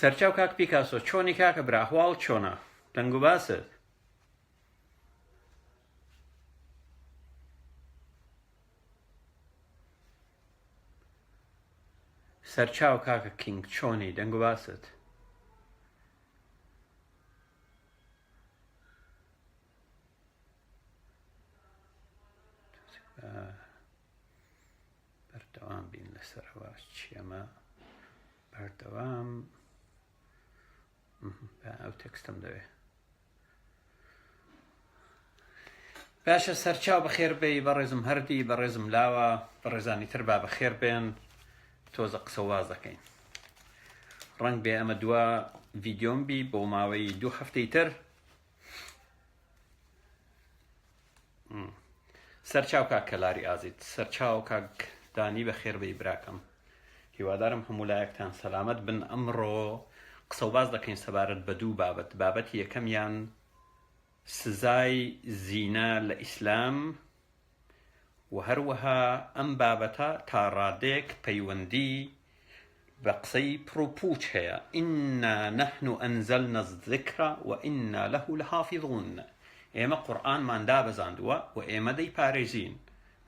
سەرچاو کاک پیکاسۆ چۆنی کاکە برا ئەحواڵ چۆنە دەنگ و باست سەرچاو کاکە کینگ چۆنی دەنگ و باست بەردەوام بین لەسەرەوە چیەمە بەردەوام ئەو تێکستم دەوێ باشە سەرچاو بەخێر بێی بەڕێزم هەردی بەڕێزم لاوە بەڕێزانی تر با بەخێر بێن تۆزە قسە واز دەکەین ڕەنگ بێ ئەمە دووە ڤیدیۆم بی بۆ ماوەی 2 هەفتەی تر سەرچاو کاک کەلاری ئازیت سەرچاو کاک دانی بەخێر بێی براکەم هیوادارم هەموو لایەکتان سەلامەت بن ئەمڕۆ قسە و باز دەکەین سەبارەت بە دوو بابەت بابەتی یەکەمیان سزای زینە لە ئیسلام و هەروەها ئەم بابەتە تا ڕادێک پەیوەندی بە قسەی پرۆپوچ هەیە ئینا نەحن ئەنزەلنا الذیکرە و ئینا لەه لەحافیظون ئێمە قورئانمان دابەزاندووە و ئێمە دەیپارێزین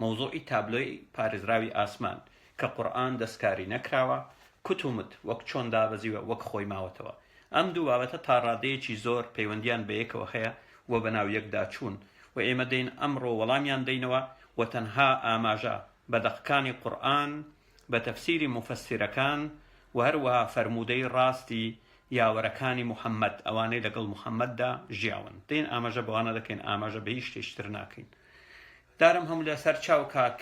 مەوزوعی تابلۆی پارێزراوی ئاسمان کە قورئان دەستکاری نەکراوە کوتومت وەک چۆن دابەزیوە وەک خۆی ماوەتەوە ئەم دوو بابەتە تا ڕادەیەکی زۆر پەیوەندیان بە یەکەوە هەیە و بەناو یەکدا چوون و ئێمە دەین ئەمڕۆ وەڵامیان دەینەوە و تەنها ئاماژە بە دەقەکانی قورئان بە تەفسیری مفەسیرەکان و هەروەها فەرموودەی ڕاستی یاوەرەکانی موحەممەد ئەوانەی لەگەڵ موحەممەددا ژیاون دەین ئاماژە بەوانە دەکەین ئاماژە بە هیچ شتێشتر ناکەین دارم هەموو لە سەرچاو کاک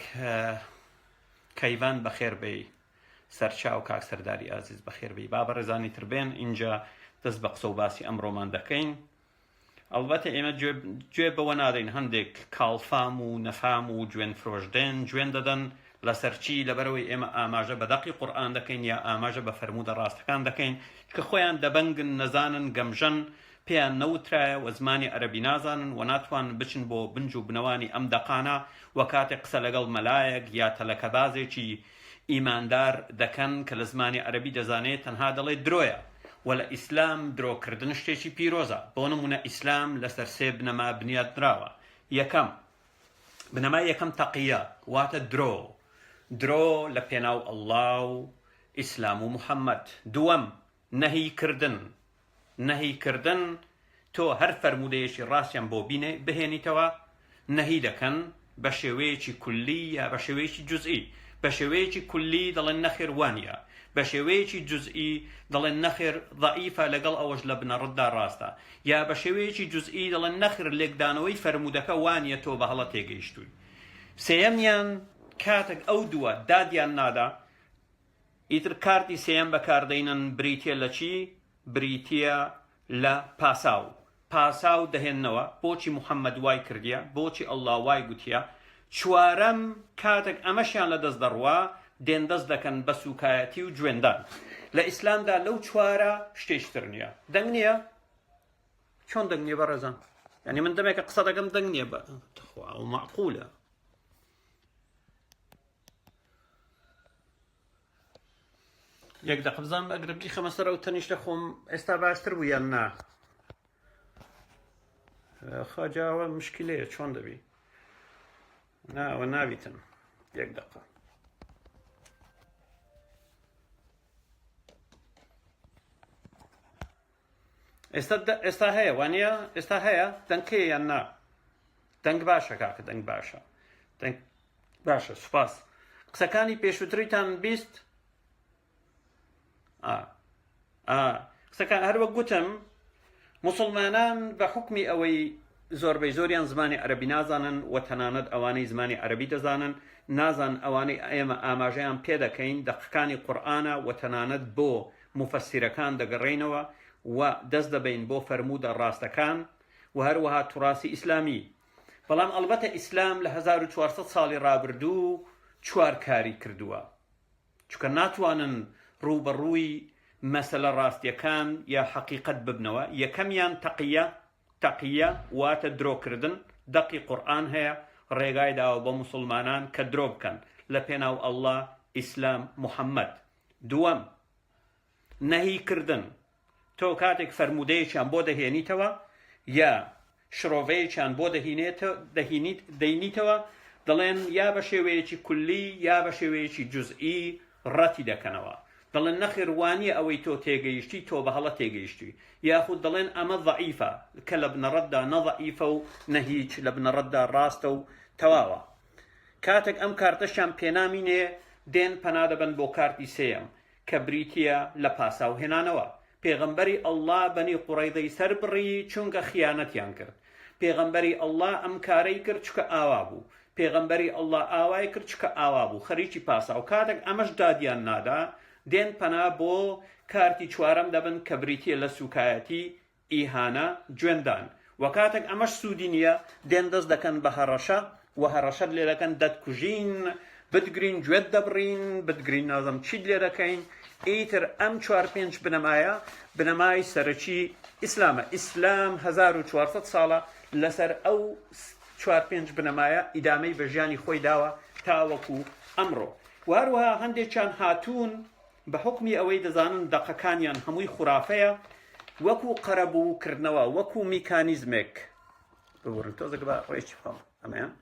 کەیڤان بەخێر بێی سەرچاو کاک سەرداری ئازیز بەخێر بێی با بەڕێزانی تر بێن اینجا دەست بە قسە و باسی ئەمڕۆمان دەکەین ئەڵبەتە ئێمە گوێ بەوە نادەین هەندێک کاڵفام و نەفام و گوێن فرۆژدێن گوێن دەدەن لەسەرچی لەبەرەوەی ئێمە ئاماژە بە دەقی قورئان دەکەین یا ئاماژە بە فەرموودە ڕاستەکان دەکەین کە خۆیان دەبەنگن نەزانن گەمژەن پێیان نەوترایە و زمانی عەرەبی نازانن و ناتوان بچن بۆ بنج و بنەوانی ئەم دەقانە و کاتێک قسە لەگەڵ مەلایەک یا تەلەکەبازێکی ئیماندار دەکەن کە لە زمانی عەرەبی دەزانێت تەنها دەڵێت درۆیە و لە ئیسلام درۆکردن شتێکی پیرۆزە بۆ نمونە ئیسلام لەسەر سێ بنەما بنیاتراوە یەکەم بنەما یەکەم تەقیە واتە درۆ لە پێناو ئەڵڵا و ئیسلام و موحەممەد دووەم نەهیکردن تۆ هەر فەرموودەیەکی ڕاستیان بۆ بهێنیتەوە نەهی دەکەن بە شێوەیەکی کولی یا بە شێوەیەکی جوزئی بە شێوەیەکی کولی دەڵێن نەخێر وانە بە شێوەیەکی جوزئی دەڵێن نەخێر ضعیفە لەگەڵ ئەوەش لە بنەڕەتدا ڕاستە یا بە شێوەیەکی جوزئی دەڵێن نەخێر لێکدانەوەی فەرموودەکە وانە تۆ بە هەڵە تێگەیشتووی سێیەمیان کاتێک ئەو دووە دادیان نادا ئیتر کارتی سێیەم بەکاردەینن بریتیە لە چی بریتیە لە پاساو دەهێننەوە بۆچی موحەممەد وای کردیە بۆچی ئەڵڵا وای گوتیە چوارەم کاتێک ئەمەشیان لە دەست دەڕوا دێن دەست دەکەن بە سوکایەتی و گوێندان لە ئیسلامدا لەو چوارە شتێشتر نییە دەنگ نییە چۆن دەنگ نییە بەڕێزان یعنی من دەمێکە قسە دەکەم دەنگ نییە بەخوا و معقولە یەک دەقە بزانم ئەگەر بیخەمە سەر ئەو تەنیشتە خۆم ئێستا باشتر بوو یان نا خاجاوە مشکلەیە چۆن دەبی ناوە ناویتن یەک دەقە ئێستا هەیە وانە ئێستا هەیە دەنگکەیە یان نا دەنگ باشە کاکە دەنگ باشە دەنگ باشە سوپاس قسەکانی پێشووتریتان بیست قسەکان هەروەک گوتم موسڵمانان بە حوکمی ئەوەی زۆربەی زۆریان زمانی عەرەبی نازانن و تەنانەت ئەوانەی زمانی عەرەبی دەزانن نازان ئەوانەی ئێمە ئاماژەیان پێ دەکەین دەقەکانی قورئانە و تەنانەت بۆ مفەسیرەکان دەگەڕێینەوە و دەست دەبین بۆ فەرموودە ڕاستەکان و هەروەها توراسی ئیسلامی بەڵام ئەڵبەتە ئیسلام لە 1400 ساڵی ڕابردوو چوار کاری کردووە چونکە ناتوانن ڕوبەڕووی مەسەلە ڕاستیەکان یا حەقیقەت ببنەوە یەکەمیان تەقیە واتە درۆکردن دەقی قورئان هەیە ڕێگای داوە بە موسڵمانان کە درۆ بکەن لە پێناو ئەڵڵا ئیسلام موحەممەد دووەم نەهیکردن تۆ کاتێک فەرموودەیەکیان بۆ دەهێنیتەوە یا شرۆڤەیەکیان بۆ دەینیتەوە دەڵێن یا بە شێوەیەکی کولی یا بە شێوەیەکی جوزئی ڕەتی دەکەنەوە، دەڵێن نەخێر وانیە ئەوەی تۆ تێگەیشتی تۆ بە هەڵە تێگەیشتی، یاخود دەڵێن ئەمە ضەعیفە کە لە بنەڕەتدا نەضەعیفە و نەهیچ لە بنەڕەتدا ڕاستە و تەواوە. کاتێک ئەم کارتەشیان پێنامینێ دێن پەنا دەبن بۆ کارتی سێیەم کە بریتیە لە پاساو هێنانەوە. پێغەمبەری ئەڵڵا بەنی قوڕەیدەی سەر بڕی چونکە خیانەتیان کرد. پێغەمبەری ئەڵڵا ئەم کارەی کرد چکە ئاوا بوو. پێغەمبەری ئەڵڵا ئاوای کرد چکە ئاوا بوو، خەریکی پاساو. کاتێک ئەمەش دادیان نادا دێن پەنا بۆ کارتی چوارەم دەبن کە بریتیە لە سوکایەتی ئیهانە گوێندان. و کاتێک ئەمەش سوودی نییە دێن دەست دەکەن بە هەڕەشە و هەڕەشەت لێ دەکەن دەتکوژین، بتگرین گوێت دەبڕین، بتگرین نازەم چیت لێ دەکەین. ئیتر ئەم 4-5 بنەمایە بنەمای سەرەکی ئیسلامە. ئیسلام 1400 ساڵە لەسەر ئەو 4-5 بنەمایە ئیدامەی بە ژیانی خۆی داوە تاوەکو ئەمڕۆ. واروها هەندێکیان هاتوون بە حکمی ئەوەی دەزانن دەقەکانیان هەمووی خوڕافەیە، وەکو قەرەبووکردنەوە، وەکو میکانیزمێک ببڕن تۆزێک بە ڕێکی بخەڵ ئەمەیان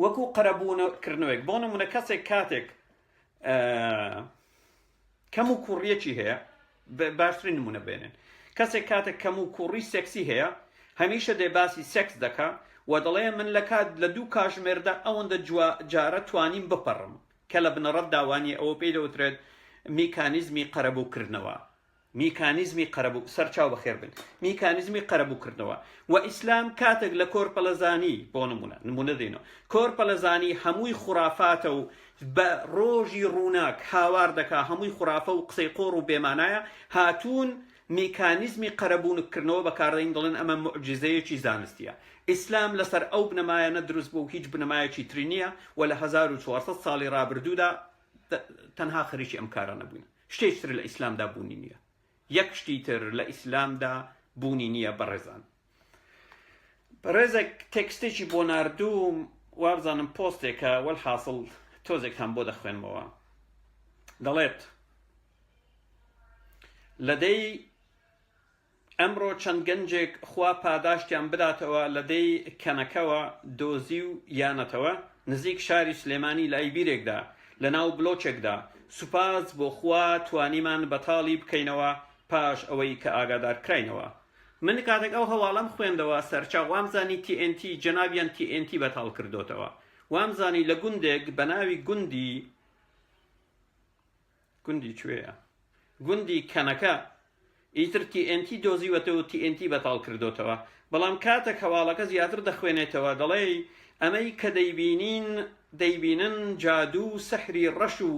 وەکو قەرەبوونەکردنەوەیەک. بۆ نمونە کەسێک کاتێک کەم و کوڕیەکی هەیە، باشترین نمونە بێنن، کەسێک کاتێک کەم و کوڕی سێکسی هەیە هەمیشە دێباسی سێکس دەکا و دەڵێ من لە دوو کاژمێردا ئەوەندە جارە توانیم بپەڕم، کە لە بنەڕەت داوانی ئەوە پێی دەوترێت میکانیزمی قەرەبووکردنەوە. میکانیزمی قەرەبوو سەرچاو بەخێر بن، میکانیزمی قەرەبووکردنەوە. و ئیسلام کاتێک لە کۆرپەلەزانی بۆ نمونە دێنەوە کۆرپەلەزانی هەمووی خوڕافاتە و بە ڕۆژی ڕووناک هاوار دەکا، هەمووی خوڕافە و قسەی قۆڕ و بێمانایە، هاتوون میکانیزمی قەرەبوونکردنەوە بەکاردەین، دەڵێن ئەمە موعجزەیەکی زانستیە. ئیسلام لەسەر ئەو بنەمایانە دروست بوو، هیچ بنەمایەکی تری نییە و لە 1400 ساڵی ڕابردوودا تەنها خەریکی ئەم کارانە بوون. شتێکتر لە ئیسلامدا بوونی نییە، یەک شتی تر لە ئیسلامدا بوونی نییە. بەڕێزان ڕێزێک تێکستێکی بۆ ناردووم، وابزانم پۆستێکە وەلحاصڵ تۆزێک هەم بۆ دەخوێنمەوە. دەڵێت لەدەی ئەمڕۆ چەند گەنجێک خوا پاداشتیان بداتەوە لەدەی کەنەکەوە دۆزی و یانەتەوە نزیک شاری سلێمانی لای بیرێکدا لە ناو بلۆچێکدا. سوپاس بۆ خوا توانیمان بەتاڵی بکەینەوە پاش ئەوەی کە ئاگادار کراینەوە. من کاتێک ئەو هەواڵەم خوێندەوە سەرچاو وامزانی TNT جەنابیان TNT بەتاڵ کردوتەوە. وامزانی لە گوندێک بە ناوی گوندی کوێیە؟ گوندی کەنەکە ئیتر TNT دۆزیوەتەوە و TNT بەتاڵ کردوتەوە. بەڵام کاتێک هەواڵەکە زیاتر دەخوێنێتەوە دەڵێ ئەمەی کە دەیبینن جادوو سەحری ڕەش و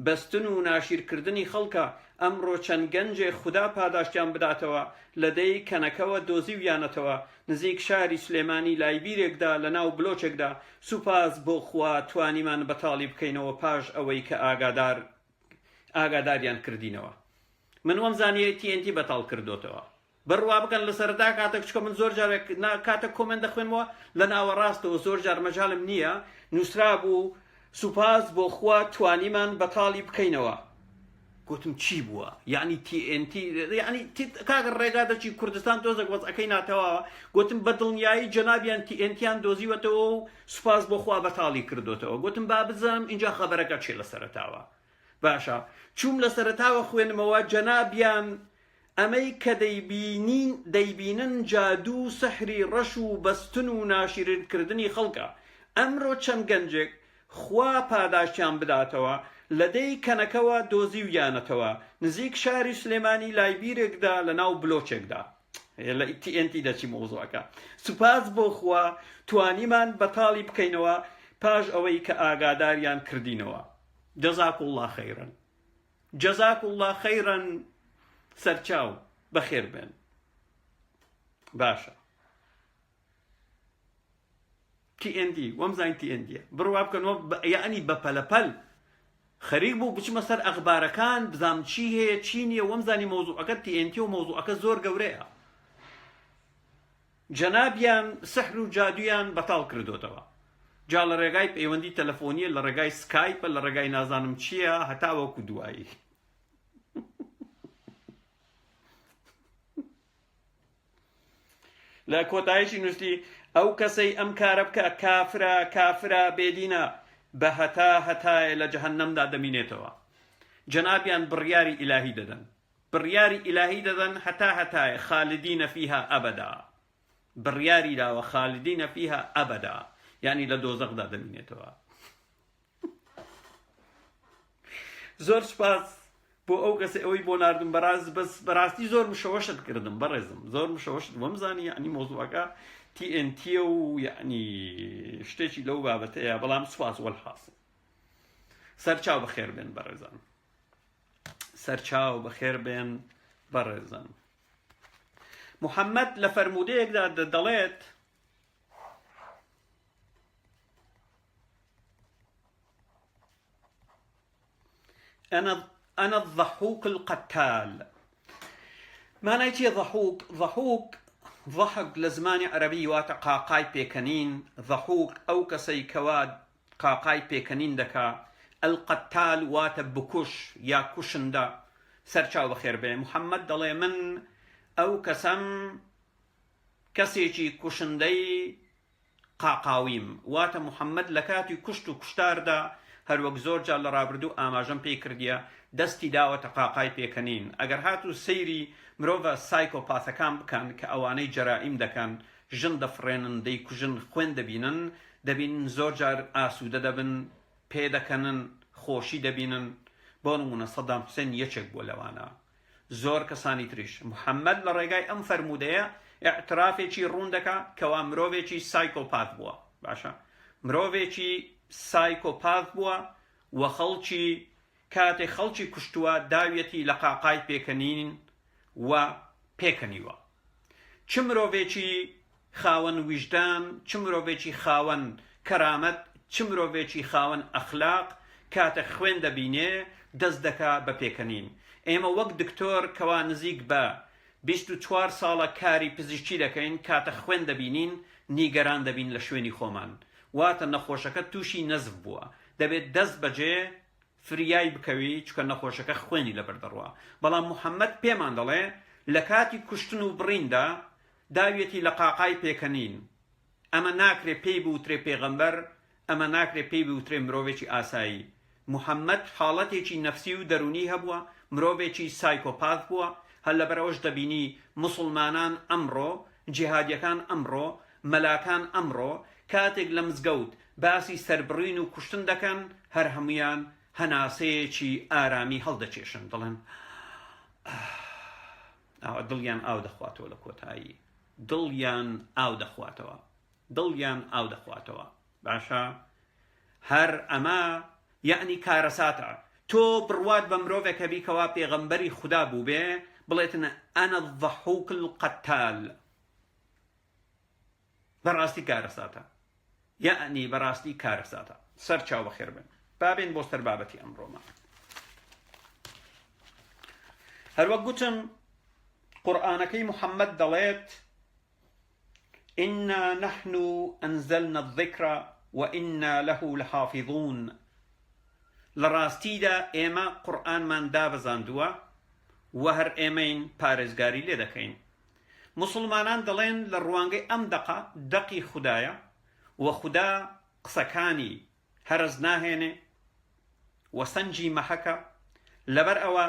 بەستن و ناشیرکردنی خەڵکە. ئەمڕۆ چەند گەنجێ خوددا پاداشتیان بداتەوە لەدەی کەنەکەوە دۆزی و یانەتەوە نزیک شاری سلێمانی لای بیرێکدا لە ناو بلۆچێکدا. سوپاس بۆ خوا توانیمان بەتاڵی بکەینەوە پاش ئەوەی کە ئاگاداریان کردینەوە. من وەمزانیە TNT بەتاڵ کردوتەوە. بڕوا بکەن لە سەردا کاتێک چکە من زۆر جارێک کاتێک کۆمنت دەخوێنەوە لە ناوەڕاستەوە زۆر جار مەجاالم نییە نووسرا بوو سوپاس بۆ خوا توانیمان بەتاڵی بکەینەوە. گوتم چی بووە؟ یعنی TNT یعنی کاگەر ڕێگا دەچی کوردستان تۆزێک وەزعەکەی ناتەوەوە. گوتم بە دڵنیایی جەنابیان TNTیان دۆزیوەتەوە و سوپاس بۆ خوا بەتاڵی کردوتەوە. گوتم با بزانم اینجا خەبەرەکە چێ لە سەرەتاوە. باشە چوم لە سەرەتاوە خوێنمەوە جەنابیان ئەمەی کە دەیبینن جادوو سەحری ڕەش و بەستن و ناشیرکردنی خەڵکە. ئەمڕۆ چەند گەنجێک خوا پاداشتیان بداتەوە لەدەی کەنەکەوە دۆزی و یانەتەوە نزیک شاری سلێمانی لای بیرێکدا لە ناو بلۆچێکدا. لە TNT دەچی مۆزوعەکە. سوپاس بۆ خوا توانیمان بەتاڵی بکەینەوە پاش ئەوەی کە ئاگاداریان کردینەوە. جەزاکم الله خەیرن. جەزاکم الله خەیرن. سەرچاو بەخێر بێن. باشە TNT وەمزانی TNT بڕوا بکەنەوە یعنی بە پەلەپەل خەریک بوو بچمە سەر ئەخبارەکان بزانم چی هەیە چی نییە. وەمزانی مۆزوعەکە TNT و مۆزوعەکە زۆر گەورەیە. جەنابیان سەحر و جادویان بەتاڵ کردوتەوە. جا لە ڕێگای پەیوەندی تەلەفۆنیە لە ڕێگای سکایپە لە ڕێگای نازانم چییە هەتا وەکو دوایی. لە کۆتاییشی نووسی ئەو کەسەی ئەم کارە بکە کافرە بێدینە بە هەتایە لە جەهەنەمدا دەمینێتەوە. جەنابیان بڕیاری ئیلاهی دەدەن، بڕیاری ئیلاهی دەدەن هەتایە خالدینە فیها ئەبەدا، بڕیاری داوە خالدینە فیها ئەبەدا، یعنی لە دۆزەخدا دەمینێتەوە. زۆر سوپاس بۆ ئەو کەسە ئەوەی بۆ ناردم بەس بەڕاستی زۆر مشەوەشت کردم بەڕێزم، زۆر مشەوەشت وەمزانی یعنی مۆزوعەکە TNTە و یعنی شتێکی لەو بابەتەیە، بەڵام سوپاس وەلحاصل. سەرچاو بەخێر بێن بەڕێزان، سەرچاو بەخێر بێن بەڕێزان. محەممەد لە فەرمودەیەکدا دەڵێت أنا الضحوك القتال. معنى چیە ضحوك؟ ضحك لە زمانی عەرەبی واتە قاقای پێکەنین. ضحوك ئەو کەسەی کەوا قاقای پێکەنین دەکا. القتال واتە بکوش یا کوشندە. سەرچاو بەخێر بێ. محەممەد دەڵێ من ئەو کەسەم کەسێکی کوشندەی قاقاویم. واتە محەممەد لە کاتی کوشت و کوشتاردا هەروەک زۆر جار لە ڕابردوو ئاماژەم پێی کردیە دەستی داوەتە قاقای پێکەنین. ئەگەر هاتوو سەیری مرۆڤە سایکۆپاثەکان بکەن کە ئەوانەی جەرائیم دەکەن، ژن دەفڕێنن، دەیکوژن، خوێن دەبینن، دەبینن زۆر جار ئاسوودە دەبن، پێدەکەنن، خۆشی دەبینن. بۆ نمونە سەدام حوسێن یەکێک بۆ لەوانە، زۆر کەسانی تریش. محەممەد لە ڕێگای ئەم فەرمودەیە ئیعترافێکی ڕوون دەکا کەوا مرۆڤێکی سایکۆپاث بووە. باشە، مرۆڤێکی سایکۆپاث بووە و خەڵکی کاتێ خەڵکی کوشتووە داویەتی لە قاقای پێکەنین و پێکەنیوە. چ مرۆڤێکی خاوەن ویژدان، چ مرۆڤێکی خاوەن کەرامەت، چ مرۆڤێکی خاوەن ئەخلاق کاتە خوێن دەبینێ دەست دەکا بە پێکەنین. ئێمە وەک دکتۆر کەوا نزیک بە 24 ساڵە کاری پزیشکی دەکەین، کاتە خوێن دەبینین نیگەران دەبین لە شوێنی خۆمان. واتە نەخۆشەکە تووشی نەزف بووە، دەبێت دەست بەجێ فریای بکەوی چکە نەخۆشەکە خوێنی لەبەر دەڕوا. بەڵام محەممەد پێمان دەڵێ لە کاتی کوشتن و بڕیندا داویەتی لە قاقای پێکەنین. ئەمە ناکرێ پێی بوترێ پێغەمبەر، ئەمە ناکرێ پێی بوترێ مرۆڤێکی ئاسایی. محەممەد حاڵەتێکی نەفسی و دەرونی هەبووە، مرۆڤێکی سایکۆپاث بووە. هەر لەبەرەوەش دەبینی موسڵمانان ئەمڕۆ، جیهادیەکان ئەمڕۆ، مەلاکان ئەمڕۆ کاتێک لە مزگەوت باسی سەربڕین و کوشتن دەکەن، هەر هەمویان هەناسەیەکی ئارامی هەڵدەچێشن، دڵێن دڵیان ئاو دەخواتەوە، لە کۆتایی دڵیان ئاو دەخواتەوە، دڵیان ئاو دەخواتەوە. باشە، هەر ئەمە یعنی کارەساتە. تۆ بڕوات بە مرۆڤێکە بیکەوا پێغەمبەری خوددا بوو بێ، بڵێتن ئەنە الضەحوک القەتال. بەڕاستی کارەساتە، یعنی بەڕاستی کارەساتە. سەرچاو بەخێر بن. بابێن بۆ سەر بابەتی ئەمڕۆمان. هەروەک گوتم قورئانەکەی محەممەد دەڵێت ئینا نەحن ئەنزەلنا الذیکر وئینا لەه لەحافظون. لە ڕاستیدا ئێمە قورئانمان دابەزاندووە و هەر ئێمەین پارێزگاری لێ دەکەین. مسلمانان دەڵێن لە ڕوانگەی ئەم دەقی خودایە و خوددا قسەکانی هەرز ناهێنێ و سەنجی مەحەکە. لەبەر ئەوە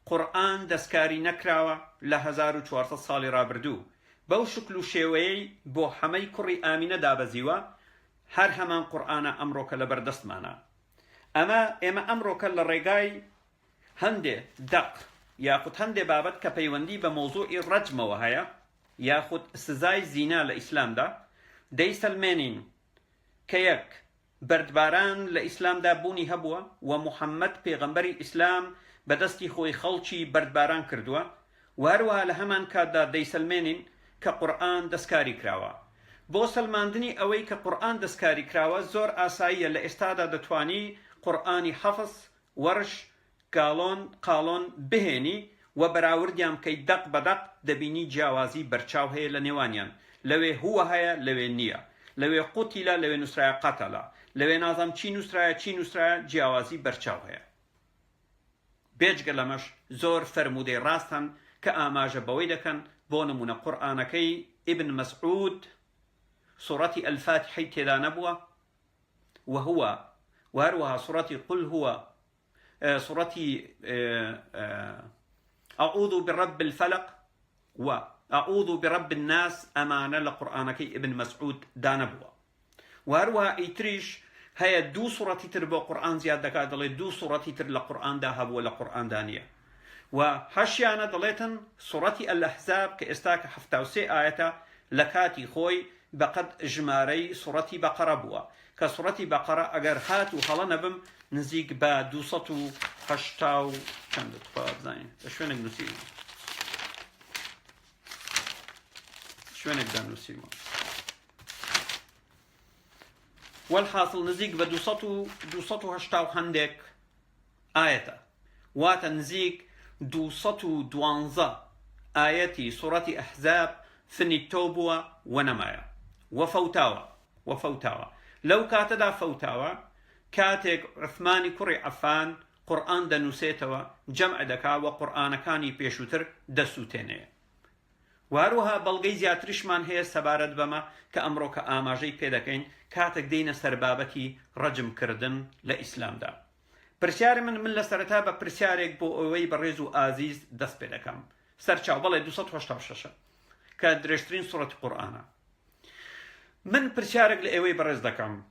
قورئان دەستکاری نەکراوە لە 1400 ساڵی ڕابردوو. بەو شکل و شێوەیەی بۆ حەمەی کوڕی ئامینە دابەزیوە. هەر هەمان قورئانە ئەمڕۆکە لە بەردەستمانە. ئێمە ئەمڕۆکە لە ڕێگای هەندێ دەق یاخود هەندێ بابەت کە پەیوەندی بە مۆزوعی ڕەجمەوە هەیە یاخود سزای زینا لە ئیسلامدا دەیسەلمێنین کە یەک بەردباران لە ئیسلامدا بوونی هەبووە و محەممەد پێغەمبەری ئیسلام بەدەستی خۆی خەڵکی بەردباران کردووە، و هەروەها لە هەمان کاتدا دەیسەلمێنین کە قورئان دەستکاری کراوە. بۆ سەلماندنی ئەوەی کە قورئان دەستکاری کراوە زۆر ئاساییە. لە ئێستادا دەتوانی قورئانی حەفظ، وەرش، قاڵۆن بهێنی و بەراوردیان بکەی دەق بە دەق، دەبینی جیاوازی بەرچاو هەیە لە نێوانیان. لەوێ هووە هەیە، لەوێ نییە، لەوێ قوتیلە، لەوێ نووسرایە قەتەلە، لەوێ نازام چی نووسرایە، جیاوازی بەرچاو هەیە. بێجگە لەمەش زۆر فەرمودەی ڕاستن کە ئاماژە بەوەی دەکەن. بۆ نمونە قورئانەکەی ابن مسعود سورة الفاتحة تلا نبوة وهو وهروها سورة قل هو سورة أعوذ برب الفلق وأعوذ برب الناس أمانة لقرآنك ابن مسعود دانبوة وهروها إيتريش هي دو سورة تربو قرآن زياد دكا دلي دو سورة تر لقرآن داهب ولا قرآن دانية وهشيانا دليتن سورة الأحزاب كإستاك حفتاوسي آية لكاتي خوي بقد جماري سورة بقرة بوا كسورة بقرة أجر هات وخلا نبم نزيق با دوسطو هشتاو كم دتفاد زين شوينك نسيم شوينك دان نسيم والحاصل نزيق بدوسطو هشتاو هندك آية واتنزيق دوسطو دوانزا آياتي سورة أحزاب فني التوبوا ونمايا وفوتاوا لو كاتدا فوتاوا كاتك عثماني كري عفان قرآن دنوسيتوا جمع دكا وقرآن كاني بيشوتر دسوتيني وهروها بلغي زياترشمان هي سبارد بما كأمرو كآماجي بيدكين كاتك دين سربابكي رجم كردن لإسلام دا برسيار من لسرتابة برسيارك بو اوي بريزو آزيز دس بيدكم سرچاو بلي 286 كدرشترين سورة القرآن من برسيارك لأوي بريز دكم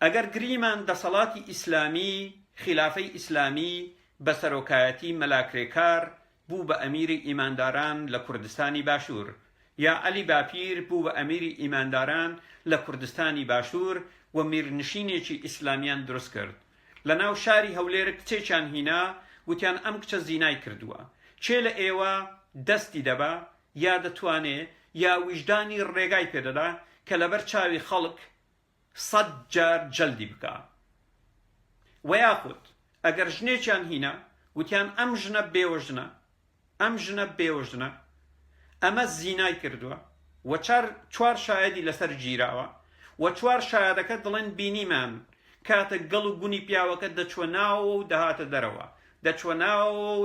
اگر گریمان دا صلاة اسلامی خلافه اسلامی بسروکایتی ملاکریکار بو با امیر ایمانداران لکردستانی باشور یا علی باپیر بو با امیر ایمانداران لکردستانی باشور و میرنشینی چی اسلامیان درست کرد لناو شاری هولیر کچیچان هینا وتیان ام کچ زینای کردوا چه لئیوا دستی دبا یا دتوانه یا وجدانی ڕێگای پێدەدا کە لەبەر چاوی خەڵک 100 جار جەلدی بکا وەیاخود ئەگەر ژنێکیان هینە وتیان ئەم ژنە بێوەژنە ئەمە زینای کردووە و چوار شایەدی لەسەر گیراوە و چوار شایەدەکە دڵێن بینیمان کاتە گەڵ و گونی پیاوەکە دەچوە ناوە و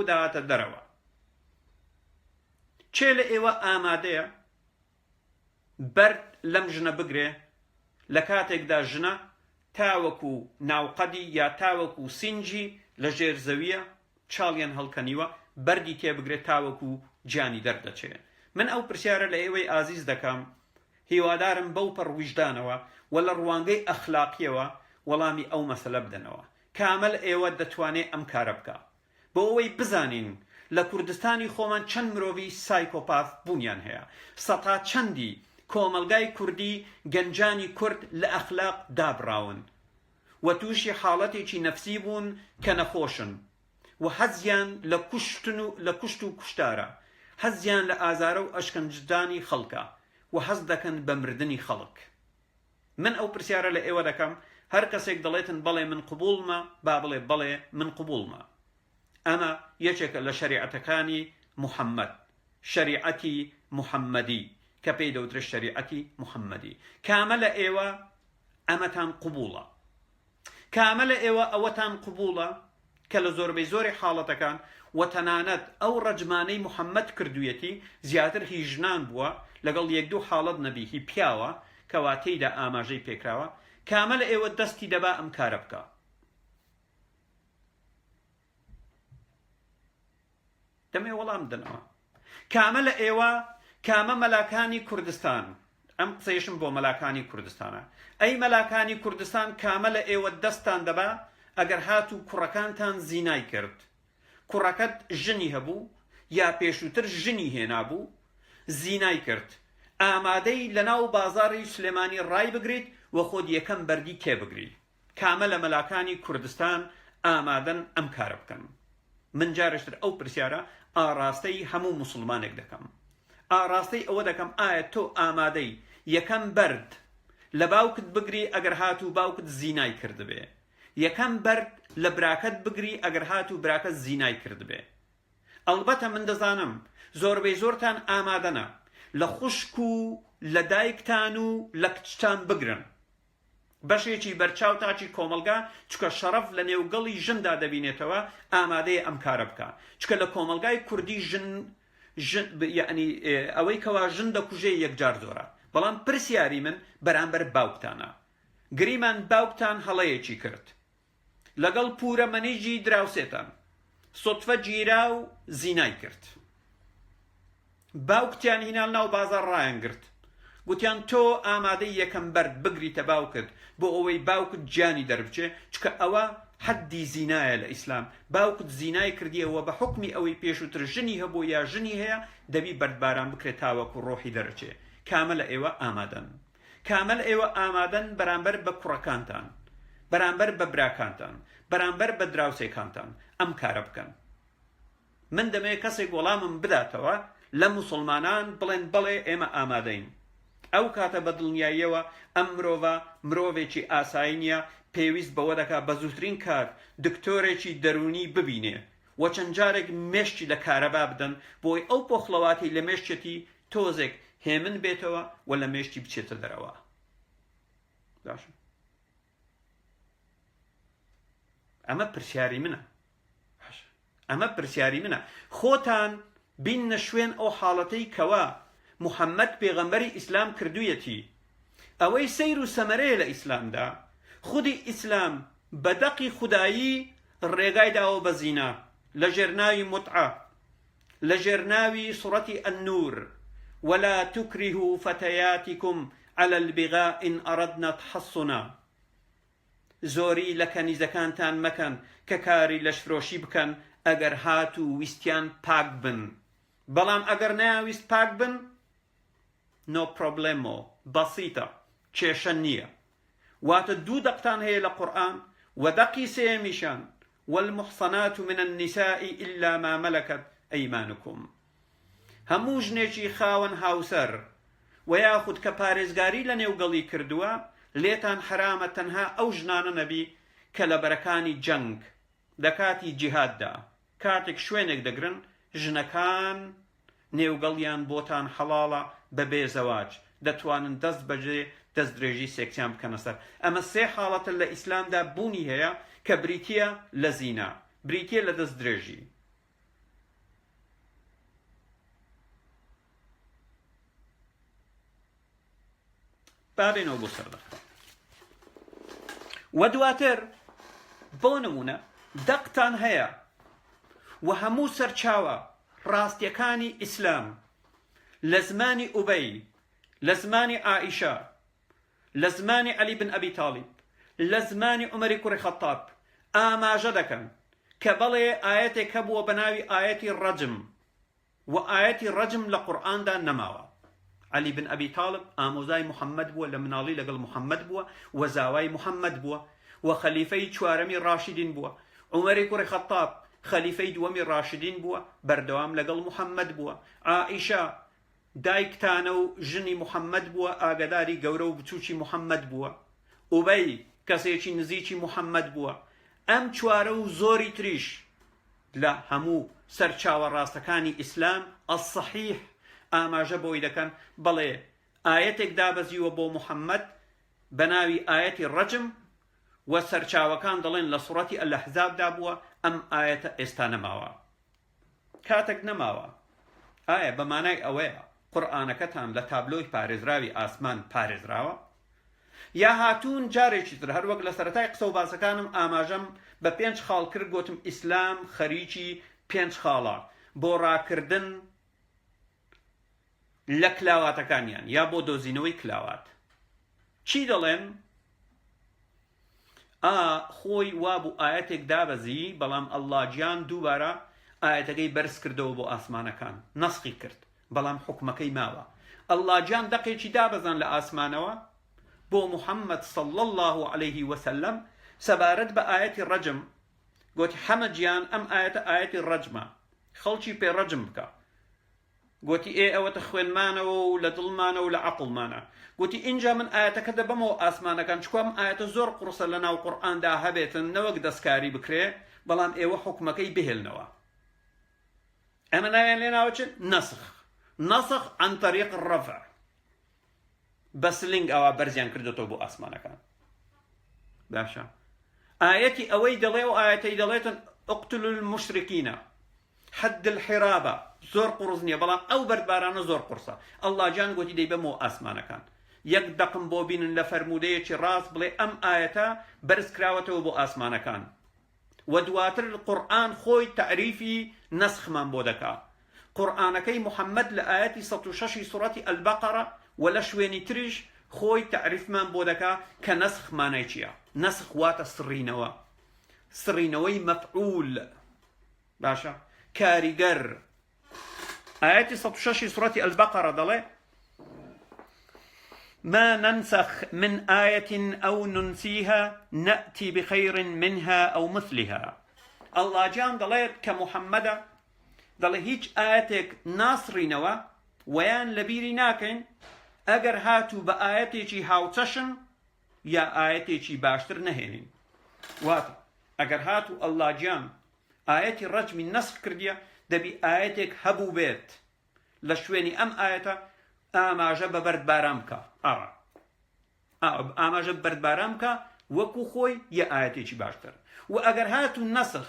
دەهاتە دەرەوە چێ لە ئێوە ئامادەیە بەرد لەم ژنە بگرێ لە کاتێکدا ژنە تاوەکو ناوقەدی یا تاوەکو سینجی لە ژێر زەویە چاڵیان هەڵکەنیوە بەردی تێبگرێت تاوەکو گیانی دەردەچێت من ئەو پرسیارە لە ئێوەی ئازیز دەکەم هیوادارم بەو پەڕ ویژدانەوە و لە ڕوانگەی ئەخلاقیەوە وەڵامی ئەو مەسەلە بدەنەوە کامل ئێوە دەتوانێت ئەم کارە بکە بۆ ئەوەی بزانین لە کوردستانی خۆمان چەند مرۆڤی سایکۆپاث بوونیان هەیە سەتا چەندی کۆمەلگای کوردی گەنجانی کورد لە ئەخلاق دابراون و تووشی حاڵەتێکی نەفسی بوون کە نەخۆشن و حەزیان لە کوشت و کوشتارە حەزیان لە ئازارە و ئەشکەنجدانی خەڵکە و حەز دەکەن بە مردنی خەڵک من ئەو پرسیارە لە ئێوە دەکەم هەر کەسێک دەڵێتن بەڵێ من قبوڵمە با بڵێ بەڵێ من قبوڵمە ئەمە یەکێکە لە شەریعەتەکانی محەممەد شەریعەتی محەممەدی کە پێی دەوترێت شەریعەتی محەممەدی کامە لە ئێوە ئەمەتان قبوڵە کامە لە ئێوە ئەوەتان قبوڵە کە لە زۆربەی زۆری حاڵەتەکان و تەنانەت ئەو ڕەجمانەی محەممەد کردوویەتی زیاتر هی ژنان بووە لەگەڵ یەک دوو حاڵەت نەبی هی پیاوە کەوا تێیدا ئاماژەی پێکراوە کامە لە ئێوە دەستی دەبا ئەم کارە بکە دەمێ وەڵام بدەنەوە کامە لە ئێوە کامە مەلاکانی کوردستان ئەم قسەیشم بۆ مەلاکانی کوردستانە ئەی مەلاکانی کوردستان کامە لە ئێوە دەستان دەبا ئەگەر هاتوو کوڕەکانتان زینای کرد کوڕەکەت ژنی هەبوو یا پێشووتر ژنی هێنابوو زینای کرد ئامادەی لەناو بازاڕی سلێمانی ڕای بگریت و خۆت یەکەم بەردی تێبگری کامە لە مەلاکانی کوردستان ئامادەن ئەم کارە بکەن من جارشتر ئەو پرسیارە ئاڕاستەی هەموو موسڵمانێک دەکەم ئاڕاستەی ئەوە دەکەم ئایا تۆ ئامادەی یەکەم بەرد لە باوکت بگری ئەگەر هاتوو باوکت زینای کردبێ یەکەم بەرد لە براکەت بگری ئەگەر هاتوو براکەت زینای کردبێ ئەڵبەتە من دەزانم زۆربەی زۆرتان ئامادەنە لە خوشک و لە دایکتان و لە کچتان بگرن بەشێکی بەرچاو تاچی کۆمەلگا چکە شەرەف لە نێوگەڵی ژندا دەبینێتەوە ئامادەیە ئەم کارە بکە چکە لە کۆمەلگای کوردی ژن یعنی ئەوەی کەوا ژن دەکوژێ یەکجار زۆرە. بەڵام پرسیاری من بەرامبەر باوکتانە. گریمان باوکتان هەڵەیەکی کرد لەگەڵ پورە مەنیژی دراوسێتان، سۆتفە گیرا و زینای کرد. باوکتیان هینال ناو بازار ڕایان گرت، گوتیان تۆ ئامادەی یەکەم بەرد بگریتە باوکت بۆ ئەوەی باوکت گیانی دەربچێ، چکە ئەوە حەدی زینایە لە ئیسلام. باوکت زینای کردیەوە بە حکمی ئەوەی پێشووتر ژنی هەبوو یا ژنی هەیە دەبی بەردباران بکرێت تاوەکو ڕۆحی دەرەچێ. کامل ئێوە ئامادەن، کامل ئێوە ئامادەن بەرامبەر بە کوڕەکانتان، بەرامبەر بە براکانتان، بەرامبەر بە دراوسێکانتان ئەم کارە بکەن. من دەمەوێت کەسێک وەڵامم بداتەوە لە موسڵمانان بڵێن بەڵێ ئێمە ئامادەین. ئەو کاتە بە دڵنیاییەوە ئەم مرۆڤە مرۆڤێکی ئاسایی نییە، پێویست بەوە دەکات بە زووترین کات دکتۆرێکی دەرونی ببینێ و چەند جارێک مێشتی لە کارەبا بدەن بۆی ئەو پۆخڵەواتی لە مێشتێتی تۆزێک هێمن بێتەوە و لە مێشتی بچێتە دەرەوە. ئەمە پرسیاری منە، ئەمە پرسیاری منە. خۆتان بینە شوێن ئەو حاڵەتەی کەوا محەممەد پێغەمبەری ئیسلام کردوویەتی، ئەوەی سەیر و سەمەرەیە لە ئیسلامدا. خودی ئیسلام بە دەقی خودایی ڕێگای داوە بە زینا لە ژێرناوی متعە، لە ژێرناوی سوڕەتی ئەننور ولا تكرهوا فتياتكم على البغاء إن أردنا تحصنا. زۆری لە کەنیزەکانتان مەکەن کە کاری لەشفرۆشی بکەن ئەگەر هات و ویستیان پاک بن، بەڵام ئەگەر نەیاویست پاک بن نۆ پرۆبلێمۆ، بەسیتە، کێشە نییە. واتە دوو دەقتان هەیە لە قورئان و دەقی سێمیشان والمحصنات من النساء إلا ما ملكت أيمانكم. هەموو ژنێکی خاوەن هاوسەر و یاخود کە پارێزگاری لە نێوگەڵی کردووە لێتان حرامە تەنها ئەو ژنانە نەبی کە لە بەرەکانی جەنگ لە کاتی جیهاددا کاتێک شوێنێک دەگرن ژنەکان نێوگەڵیان بۆتان حەڵاڵە بە بێزەواج، دەتوانن دەست بەجێ دەست درێژی سێکسیان بکەنە سەر. ئەمە سێ حاڵەتە لە ئیسلامدا بوونی هەیە کە بریتیە لە زینا، بریتیە لە دەست درێژی. بابێنەوە بۆ سەردەخە. و دواتر بۆ نمونە دەقتان هەیە و هەموو سەرچاوە ڕاستیەکانی ئیسلام لە زمانی ئوبەی، لە زمانی عائیشە، لە زمانی عەلی بن ئەبی تاڵیب، لە زمانی عومەری کوڕی خەتاب ئاماژە دەکەن کە بەڵێ ئاەتێک هەبووە بە ناوی ئاەتی ڕەجم و ئاەتی ڕەجم لە قورئاندا نەماوە. عەلی بن ئەبی تاڵب ئامۆزای محەممەد بووە، لە مناڵی لەگەڵ محەممەد بووە و زاوای محەممەد بووە و خەلیفەی چوارەمی ڕاشیدین بووە. عومەری کوڕی خەتاب خەلیفەی دووەمی ڕاشیدین بووە، بەردەوام لەگەڵ محەممەد بووە. عائیشە دایکتانە و ژنی محەممەد بووە، ئاگداری گەورە و بچووکی محەممەد بووە. ئوبەی کەسێکی نزیکی محەممەد بووە. ئەم چوارە و زۆری تریش لە هەموو سەرچاوە ڕاستەکانی ئیسلام ئەسەحیح ئاماژە بۆی دەکەن بەڵێ ئاەتێک دابەزیوە بۆ محەممەد بە ناوی ئاەتی ڕەجم و سەرچاوەکان دەڵێن لە سوڕەتی ئەلەحزابدا بووە، ئەم ئاەتە ئێستا نەماوە. کاتێک نەماوە ئایا بە مانای ئەوەیە قورئانەکەتان لە تابلۆی پارێزراوی ئاسمان پارێزراوە؟ یا هاتوون جارێکی تر هەروەک لە سەرەتای قسە و باسەکانم ئاماژەم بە 5 خاڵ کرد، گوتم ئیسلام خەریکی 5 خاڵە بۆ ڕاکردن لە کلاواتەکانیان یا بۆ دۆزینەوەی کلاوات. چی دەڵێن؟ خۆی وابوو ئاەتێک دابەزی، بەڵام ئەڵڵا گیان دووبارە ئاەتەکەی بەرز کردەوە بۆ ئاسمانەکان، نەسخی کرد، بەڵام حکومەکەی ماوە. ئەڵڵا گیان دەقێکی دابەزان لە ئاسمانەوە بۆ محەممەد صلی الله عليه وسلم سەبارەت بە ئاەتی ڕەجم. گوتی حەمە گیان ئەم ئاەتە ئاەتی ڕەجمە، خەڵکی پێ ڕەجم بکە. گوتی ئەوەتە خوێنمانەوە و لە دڵمانە و لە عەقڵمانە. گوتی ئینجا من ئاەتەکە دەبەمەوە ئاسمانەکان، چکۆم ئاەتە زۆر قورسە لە ناو قورئاندا هەبێتن نەوەک دەستکاری بکرێ، بەڵام ئێوە حکومەکەی بهێلنەوە. ئەمە ناویان لێ ناوە چ؟ نەسخ. نەسخ عن طریق الرەفع، بە سلنگ ئەوە بەرزیان کردێتەوە بۆ ئاسمانەکان. باشە ئاەتی ئەوەی دەڵێ و ئاەتەی دەڵێتن ئوقتلوا المشرکینە، حد الحرابە زۆر قوڕز نییە بەڵام ئەو بەردبارانە زۆر قورسە ئەڵڵا جان گوتی دەیبەمەوە ئاسمانەکان یەک دەقم بۆ بینن لە فەرمودەیەکی ڕاست بڵێ ئەم ئاەتە بەرز کراوەتەوە بۆ ئاسمانەکان و دواتر قورئان خۆی تعریفی نەسخمان بۆ دەکا قورئانەکەی محەممەد لە ئاەتی 106 سوڕەتی ئەلبەقەرە و لە شوێنی تریش خۆی تعریفمان بۆ دەکا کە نەسخ مانای چییە نەسخ واتە سڕینەوە سڕینەوەی مەفعول باشە کاریگەر ئاەتی 106 سوڕەتی ئەلبەقەرە دەڵێ ما ننسخ من آية أو ننسيها نأتي بخير منها أو مثلها الله جان دليت كمحمد دلي هيج آياتك ناصرينوا ويان لبيري ناكن اگر هاتو بآياتي هاوتشن يا آياتي باشتر نهينين واتو اگر هاتو الله جان آياتي رجم النسخ كرديا دبي آياتك هبو بيت لشويني أم آياتا ئاماژە بە بەردباران بکە ئاماژە بەردباران بکە وەکو خۆی یە ئاەتێکی باشتر و ئەگەر هاتو نەسخ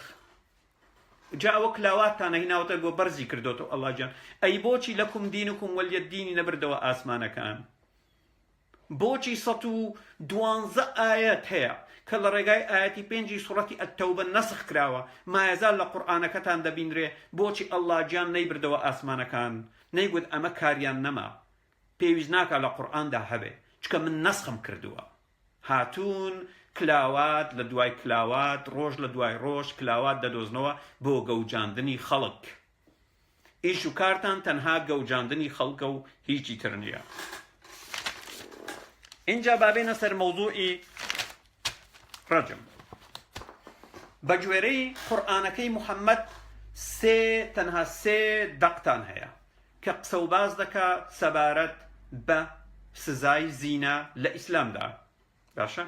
جا ئەوە کلاواتتانە هیناوەتە بۆ بەرزی کردوتەوە ئەڵڵا جان ئەی بۆچی لەکم دینکم وەلیەدینی نەبردەوە ئاسمانەکان بۆچی 112 ئاەت هەیە کە لە ڕێگای ئاەتی 5 سوڕەتی ئەتەوبە نەسخ کراوە مایەزال لە قورئانەکەتان دەبینرێ بۆچی ئەڵڵا جان نەیبردەوە ئاسمانەکان نەیگوت ئەمە کاریان نەما پێویست ناکە لە قورئاندا هەبێ چکە من نەسخم کردووە هاتوون کلاوات لە دوای کلاوات ڕۆژ لە دوای ڕۆژ کلاوات دەدۆزنەوە بۆ گەوجاندنی خەڵک ئیش و کارتان تەنها گەوجاندنی خەڵکە و هیچی تر نییە اینجا بابێنە سەر مەوزوعی ڕەجم بە گوێرەی قورئانەکەی محەممەد تەنها سێ دەقتان هەیە کە قسە و باز دەکا سەبارەت بە سزای زینا لە ئیسلامدا باشە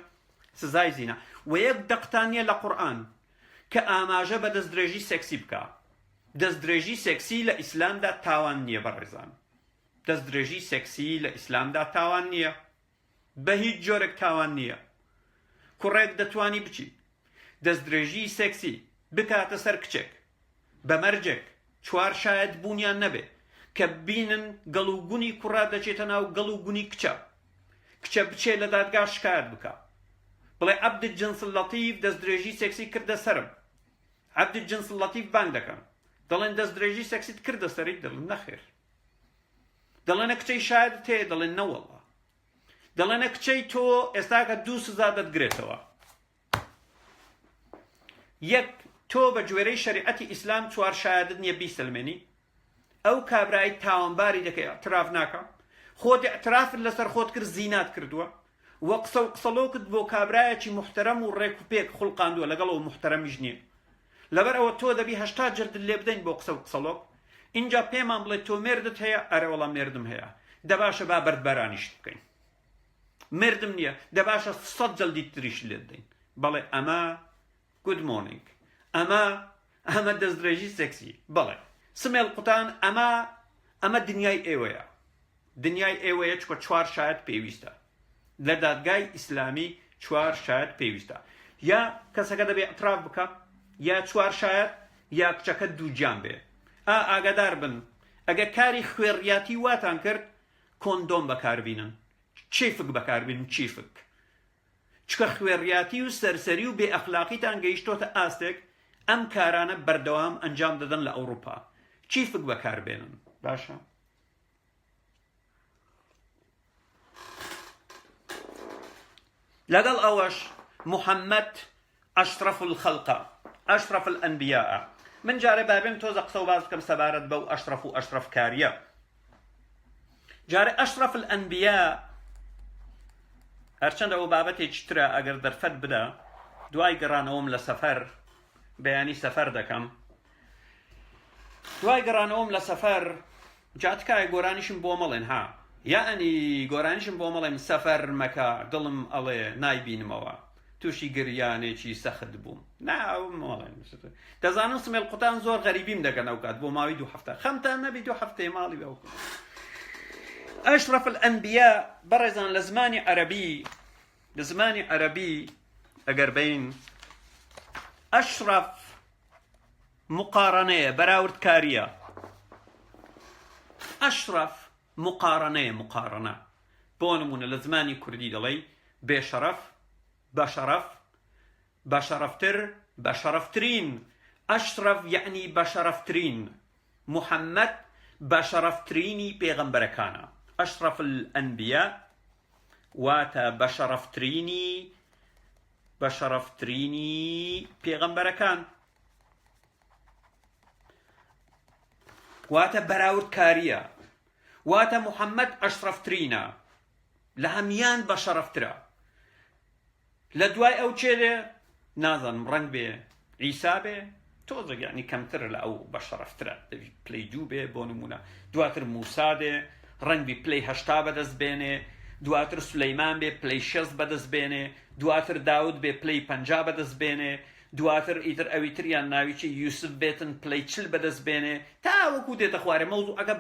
سزای زینا و یەک دەقتانیە لە قورئان کە ئاماژە بە دەستدرێژی سێکسی بکە دەستدرێژی سێکسی لە ئیسلامدا تاوان نییە بەڕێزان دەستدرێژی سێکسی لە ئیسلامدا تاوان نییە بە هیچ جۆرێک تاوان نییە کوڕێک دەتوانی بچی دەستدرێژی سێکسی بکاتە سەر کچێک بە مەرجێک چوار شایەت بوونیان نەبێ کە بینن گەڵوگونی کوڕا دەچێتە ناو گەڵوگونی کچە کچە بچێ لە دادگا شکایەت بکە بڵێ عەبدت جنس لەتیف دەستدرێژی سێکسی کردە سەرم عەبدت جنس لەتیف بانگ دەکەن دەڵێن دەستدرێژی سێکسیت کردە سەری دەڵێن نەخێر دەڵێنە کچەی شایەتت هەیە دەڵێن نەوەڵڵا دەڵێنە کچەی تۆ ئێستاکە 2 سزا دەتگرێتەوە یەک تۆ بە گوێرەی شەریعەتی ئیسلام چوار شایەتت نییە بیسەلمێنی ئەو کابرایی تاوانباری دەکەی ئەعتراف ناکە خۆت ئەعترافت لەسەر خۆت کرد زینات کردووە وە قسە و قسەڵۆکت بۆ کابرایەکی محتەرەم و ڕێک و پێک خوڵقاندووە لەگەڵەوە محتەرەمیش نییە لەبەر ئەوە تۆ دەبی 80 جردت لێ بدەین بۆ قسە و قسەڵۆک اینجا پێمان بڵێ تۆ مێردت هەیە ئەرە وەڵام مێردم هەیە دەباشە با بەردبارانیشت بکەین مێردم نییە دەباشە 100 جەلدی تریش لێ بدەین بەڵێ ئەمە گود مۆرنینگ ئەمە دەستدرێژی سێکسی بەڵێ سمێڵ قوتان ئەمە دنیای ئێوەیە دنیای ئێوەیە چکە چوار شایەت پێویستە لە دادگای ئیسلامی چوار شایەت پێویستە یا کەسەکە دەبێ ئەتراف بکە یا چوار شایەت یا کچەکە دووجیان بێ ئاگادار بن ئەگە کاری خوێڕیاتی واتان کرد کۆندۆم بەکاربینن چیفک بەکاربین چیفک چکە خوێڕیاتی و سەرسەری و بێ ئەخلاقیتان گەیشتۆتە ئاستێک ئەم کارانە بەردەوام ئەنجام دەدەن لە ئەوروپا چیفک بەکاربێنن باشە لەگەڵ ئەوەش محەممەد ئەشرەف الخەڵقە ئەشرەف الئەنبیاء من جارێ بابێن تۆزە قسە و باز بکەم سەبارەت بەو ئەشرەف و ئەشرەف کاریە جارێ ئەشرەف الئەنبیاء هەرچەندە ئەو بابەتێکی ترە ئەگەر دەرفەت بدە دوای گەڕانەوەم لە سەفەر بەیانی سەفەر دەکەم دوای گەڕانەوەم لە سەفەر جاتکایە گۆرانیشم بۆ مەڵێن ها یعنی گۆرانیشم بۆ مەڵێم سەفەر مەکە دڵم ئەڵێ نایبینمەوە تووشی گریانێکی سەخت بووم ناومەڵێن دەزانم سمێڵ قوتان زۆر غەریبیم دەکەن ئەو کات بۆ ماوەی 2 هەفتە خەمتان نەبی 2 هەفتەی ماڵی بەوکە ئەشرەف الئەنبیاء بەڕێزان لە زمانی عەرەبی ئەگەر بین ئەشرەف مقارنەیە بەراوردکاریە ئەشرەف مقارنەیە مقارنە بۆ نمونە لە زمانی کوردی دەڵێ بێشەرەف بەشەرەف بەشەرەفتر بەشەرەفترین ئەشرەف یعنی بەشەرەفترین محەممەد بەشەرەفترینی پێغەمبەرەکانە ئەشرەف الئەنبیا واتە بەشەرەفترینی پێغەمبەرەکان واتە بەراوردکاریە واتە محەممەد ئەشرەفترینە لە هەمیان بەشەرەفترە لە دوای ئەو چێدێ نازانم ڕەنگ بێ عیسا بێ تۆزێک یعنی کەمتر لە ئەو بەشەرەفترە پلەی دوو بێ بۆ نمونە دواتر موسا دێ ڕەنگبی پلەی هەشتا بەدەست بێنێ دواتر سولەیمان بێ پلەی 6 بەدەست بێنێ دواتر داود بێ پلەی 50 بەدەست بێنێ دواتر ئیتر ئەوی تریان ناویکی یوسف بێتن پلەی 40 بەدەست بێنێ تا وەکو دێتە خوارێ مەوزوعەکە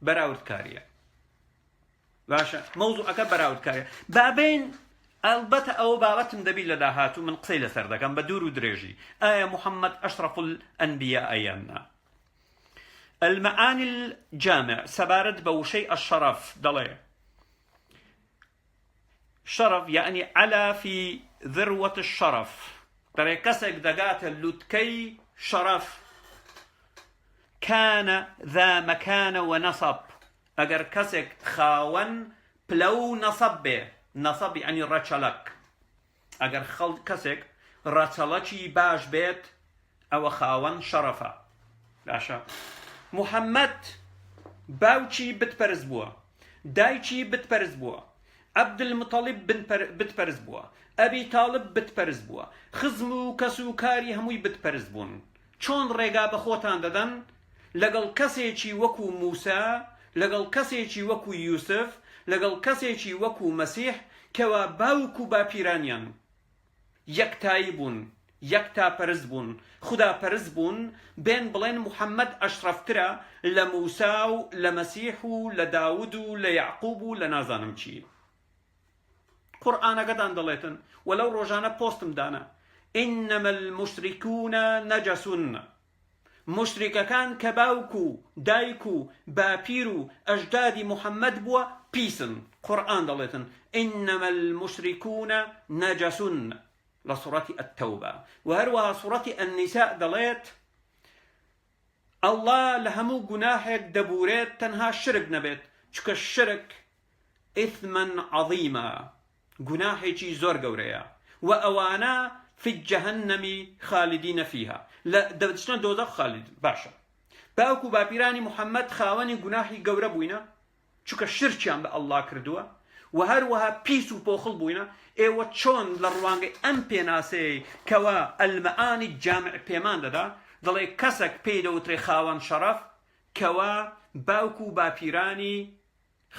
بەراوردکاریە باشە مەوزوعەکە بەراوردکاریە بابین ئەلبەتە ئەوە بابەتم دەبی لە داهاتوو من قسەی لەسەر دەکەم بە دوور و درێژی ئایا محەممەد ئەشرەف الئەنبیا ئەیاننا المعاني الجامع سبارد بوشيء الشرف دڵێ شرف يعني على في ذروة الشرف دەڵێ کەسێک دەگاتە لوتکەی شرف كان ذا مكان ونصب ئەگەر کەسێک خاوەن پلە و نەسەب بێ نەسەب يعني ڕەچەلەک ئەگەر کەسێک ڕەچەڵەکی باش بێت ئەوە خاوەن شەرەفە باشە محەممەد باوکی بتپەرز بووە دایکی بتپەرز بووە عەبدولموتەڵیب بتپەرز بووە ئەبی تاڵب بتپەرز بووە خزم و کەس و کاری هەمووی بتپەرز بوون چۆن ڕێگا بە خۆتان دەدەن لەگەڵ کەسێکی وەکو موسا لەگەڵ کەسێکی وەکو یوسف لەگەڵ کەسێکی وەکو مەسیح کەوا باوک و باپیرانیان یەکتایی بوون یەکتا پەرست بوون خدا پەرست بوون بێن بڵێن محەممەد ئەشرەفترە لە موسا و لە مەسیح و لە داود و لە یعقوب و لە نازانم چی قورئانەکەتان دەڵێتن وەلەو ڕۆژانە پۆستم دانا ئینەمە المشركون نەجەس مشریکەکان کە باوک و دایک و باپیر و ئەژدادی محەممەد بووە پیسن قورئان دەڵێتن ئینەمە المشركون نەجەس لە سوڕەتی التەوبە و هەروەها سوڕەتی النیساء دەڵێت ئەڵڵا لە هەموو گوناحێک دەبورێت تەنها شرک نەبێت چکە شرک ئیثمەن عەظیمە گوناحێکی زۆر گەورەیە و ئەوانە في الجهنم خالدين فيها لا دەچنە دۆزەخ خالد باشە باوک و باپیرانی محەممەد خاوەنی گوناحی گەورە بووینە چکە شرکیان بە ئەڵڵا کردووە و هەروەها پیس و پۆخڵ بووینە ئێوە چۆن لە ڕوانگەی ئەم پێناسەیە کەوا ئەلمەعانی جامع پێمان دەدا دەڵێ کەسێک پێی دەوترێ خاوەن شەرەف کەوا باوک و باپیرانی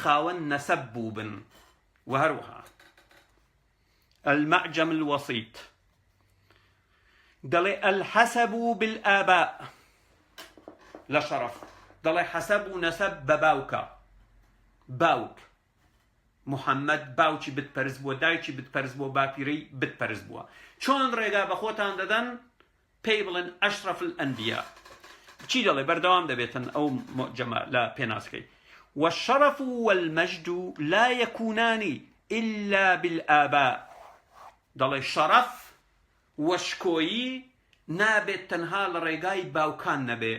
خاوەن نەسەب بوو بن و هەروەها المعجم الوسيط دەڵێ الحەسەب بالآباء لە شەرەف دەڵێ حەسەب و نەسەب بە باوکە باوک محەممەد باوکی بتپەرز بووە دایکی بتپەرز بووە باپیرەی بتپەرز بووە چۆن ڕێگا بە خۆتان دەدەن پێی بڵێن ئەشرەف الئەنبیا چی دەڵێ بەردەوام دەبێتن ئەو مۆجەمە لە پێناسکەی والشرف والمجد لا يكونان إلا بالآباء دەڵێ شەرەف وەشکۆیی نابێت تەنها لە ڕێگای باوکان نەبێ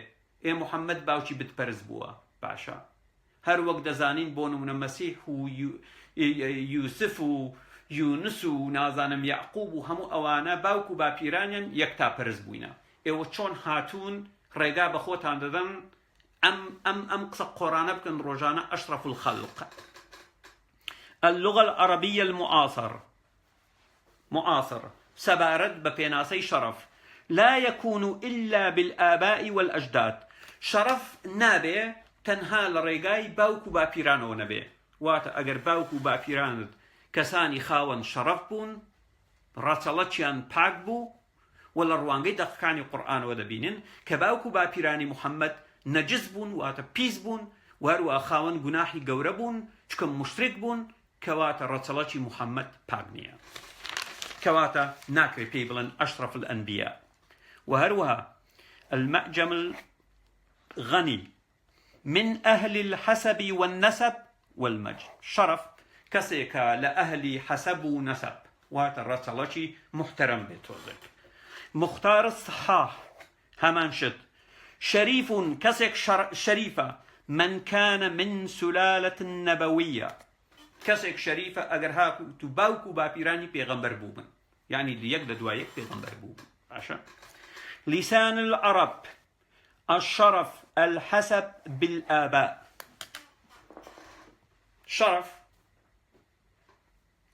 محەممەد باوکی بتپەرز بووە باشە هەر وەک دەزانین بۆ نمونە مەسیح و یوسف و یونس و نازانم یعقوب و هەموو ئەوانە باوک و باپیرانیان یەکتا پەرز بووینە ئێوە چۆن هاتوون ڕێگا بە خۆتان دەدەن ئەم قسە قۆرانە بکەن ڕۆژانە ئەشرەف الخەلق اللغة العربية معاصر سبارد بپێناسەی شەرەف لا يكون إلا بالآباء والأجداد شەرەف نابێ تەنها لە ڕێگای باوک و باپیرانەوە نەبێ واتە ئەگەر باوک و باپیرانت کەسانی خاوەن شەرەف بوون ڕەچەڵەتیان پاک بوو و لە ڕوانگەی دەقەکانی قورئانەوە دەبینن کە باوک و باپیرانی محەممەد نەجس بوون واتە پیس بوون و هەروە خاوەن گوناحی گەورە بوون چکە مشترک بوون کەواتە ڕەچەڵەتی محەممەد پاک نییە کەواتە ناکرێت پێی بڵێن ئەشرەف الئەنبیا وهروها المعجم الغني من أهل الحسب والنسب والمجد. شرف كسيك لأهل حسب ونسب واترسلشي محترم بتوزك. مختار الصحاح همان شد. شريف كسيك شريفة من كان من سلالة النبوية. كسيك شريفة أجر هاكو تباوكو بابيراني بيغمبر بوبن، يعني اللي يقدر دوايك بيغمبر بوبن. عشان لسان العرب الشرف الحسب بالآباء. شرف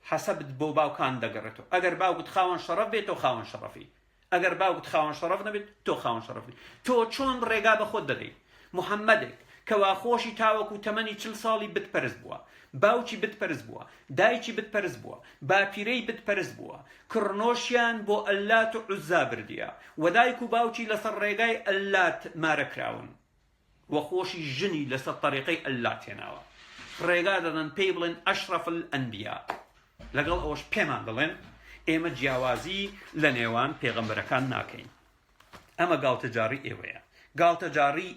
حسب بو باو كان دقرته. أجر باو تخاون شرف بيتو خاون شرفي، أجر باو تخاون شرف نبيت تو خاون شرفي. تو چون رقابة خود دقي محمدك كواخوشي تاوكو 80 سالي بتپرز بوا، باوچی بتپرز بوا، دایچی بتپرز بوا، باپیرەی بتپرز بوا، کڕنۆشیان بۆ ئەلات و عوزا بردیە و دایک و باوچی لەسەر ڕێگای ئەلات مارەکراون و خۆشی ژنی لەسەر طەریقەی ئەلات هێناوە. ڕێگا دەدەن پێی بڵێن ئەشرەف الئەنبیا. لەگەڵ ئەوەش پێمان دەڵێن ئێمە جیاوازی لە نێوان پێغەمبەرەکان ناکەین. ئەمە گاڵتەجاری ئێوەیە، گاڵتەجاری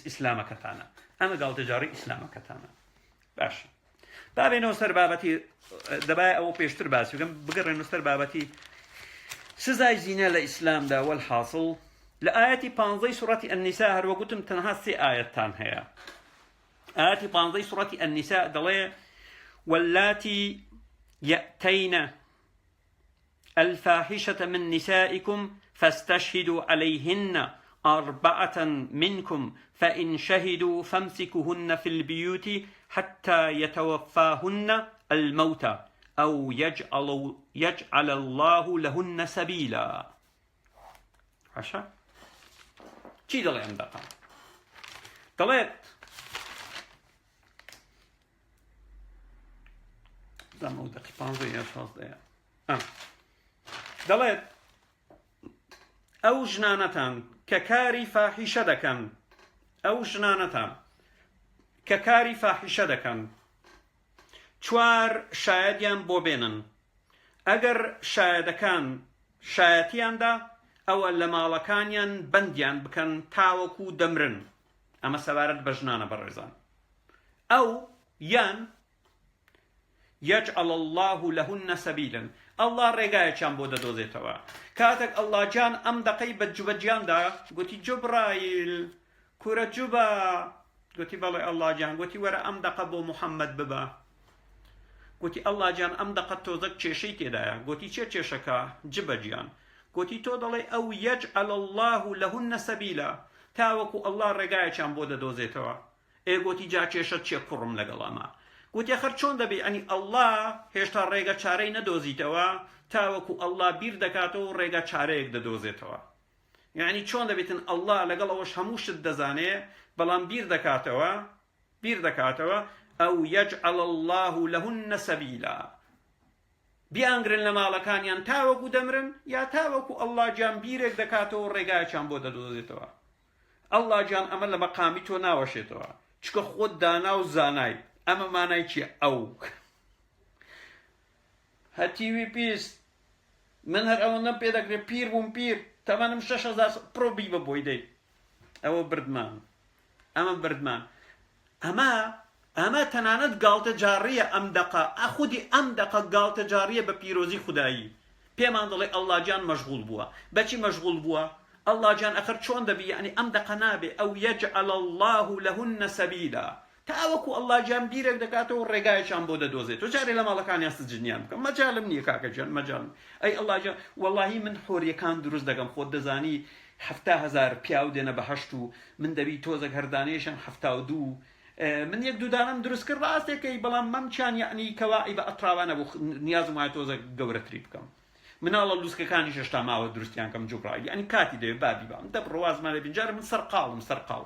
ئیسلامەکەتانە، ئەمە گاڵتەجاری ئیسلامەکەتانە. باش بابێنەوە سەر بابەتی دەبای ئەوە پێشتر باسی بکەم بگەڕێنەوە سەر بابەتی سزای زینە لە ئیسلامدا والحاصل لە ئاەتی 15 سوڕەتی ئەنیسا هەروە گوتم تەنها 3 ئاەتتان هەیە. ئاەتی 15 سوڕەتی ئەنیسا دەڵێ واللاتی يأتين الفاحشة من نسائكم فاستشهدوا عليهن 4 منكم فإن شهدوا فامسكوهن في البيوت حتى يتوفاهن الموت أو يجعل الله لهن سبيلا. عشا چی دەڵێ ئەم دەقا؟ دەڵێت زەمە دەقی 15 دەڵێت ئەو ژنانەتان کە کاری فاحیشە دەکەن، ئەو ژنانەتان کە کاری فاحیشە دەکەن 4 شایەدیان بۆ بێنن. ئەگەر شایەدەکان شایەتیاندا ئەوە لە ماڵەکانیان بەندیان بکەن تاوەکو دەمرن. ئەمە سەبارەت بە ژنانە بەڕێزان. ئەو یان يجعل الله لهن سبيلا. الله ڕێگایەکیان بۆ دەدۆزێتەوە. کاتێک ئەڵڵا جان ئەم دەقەی بەجوبەجیاندا گوتی جوبرایل کوورە جوبە، گوتی بەڵێ ئەڵڵا جان، گوتی وەرە ئەم دەقە بۆ محەممەد ببە. گوتی ئەڵڵا جان ئەم دەقەت تۆزەک کێشەی تێدایە. گوتی چێ کێشەکە؟ جبەجیان. گوتی تۆ دەڵێ ئەو يجعل الله لهن سبيلا، تاوەکو ئەڵڵا ڕێگایەکیان بۆ دەدۆزێتەوە. گوتی جا کێشە چێ کوڕم لەگەڵ ئەمە. گوتی خەر چۆن دەبێ؟ ئەنی ئەڵڵا هێشتا ڕێگە چارەی نەدۆزیتەوە تاوەکو ئەڵڵا بیر دەکاتەوە و ڕێگە چارەیەک دەدۆزێتەوە. یعنی چۆن دەبێتن ئەڵڵا لەگەڵ ئەوەش هەموو شت دەزانێ بەڵام بیر دەکاتەوە ئەو يجعل الله لهن سبيلا. بیانگرن لە ماڵەکانیان تاوەکو دەمرن یا تاوەکو ئەڵڵا جان بیرێک دەکاتەوە ڕێگایەکیان بۆ دەدۆزێتەوە. ئەڵڵا جان ئەمە لە مەقامی تۆ ناوەشێتەوە چکە خۆت دانا و زانای. ئەمە مانای چیە؟ ئەو هەتیوی پیست من هەر ئەوەندەم پێ دەکرێت پیر بووم، پیر تەمەنم 6,000 پرۆبی بە بۆی دەیت. ئەوە بردمان، ئەمە بردمان. ئەمە تەنانەت گاڵتە جاڕیە. ئەم دەقا ئەخودی ئەم دەقا گاڵتە جاڕیە بە پیرۆزی خودایی. پێمان دەڵێ ئەڵڵا جان مەشغوڵ بووە. بەچی مەشغوڵ بووە؟ ئەڵڵا جان ئەخر چۆن دەبی؟ یعنی ئەم دەقا نابێ ئەو يجعل الله لهن سبيلا، تاوەکو ئەڵڵا جان بیرێک دەکاتەوە ڕێگایەکیان بۆ دەدۆزێت. تۆ جارێ لە ماڵەکانیان سجنیان بکەم. مەجالم نییە کاکە جان، مەجالم. ئەی ئەڵڵا جان وەڵاهی من حۆریەکان دروست دەکەم. خۆت دەزانی 70,000 پیاو دێنە بە هەشت و من دەبی تۆزێک هەردانەیەشان 72. من یەک دوودانم دروست کرد ڕاستێکەی، بەڵام مەمچان یعنی کەواعی بە ئەتراوانە بوو نیازم وایە تۆزێک گەورەتری بکەم. مناڵە لوسکەکانی شێشتا ماوە دروستیان کەم جوبڕایی. یعنی کاتی دەوێت بابی بام دەبڕوازمان لە بینجارە من سەرقاڵ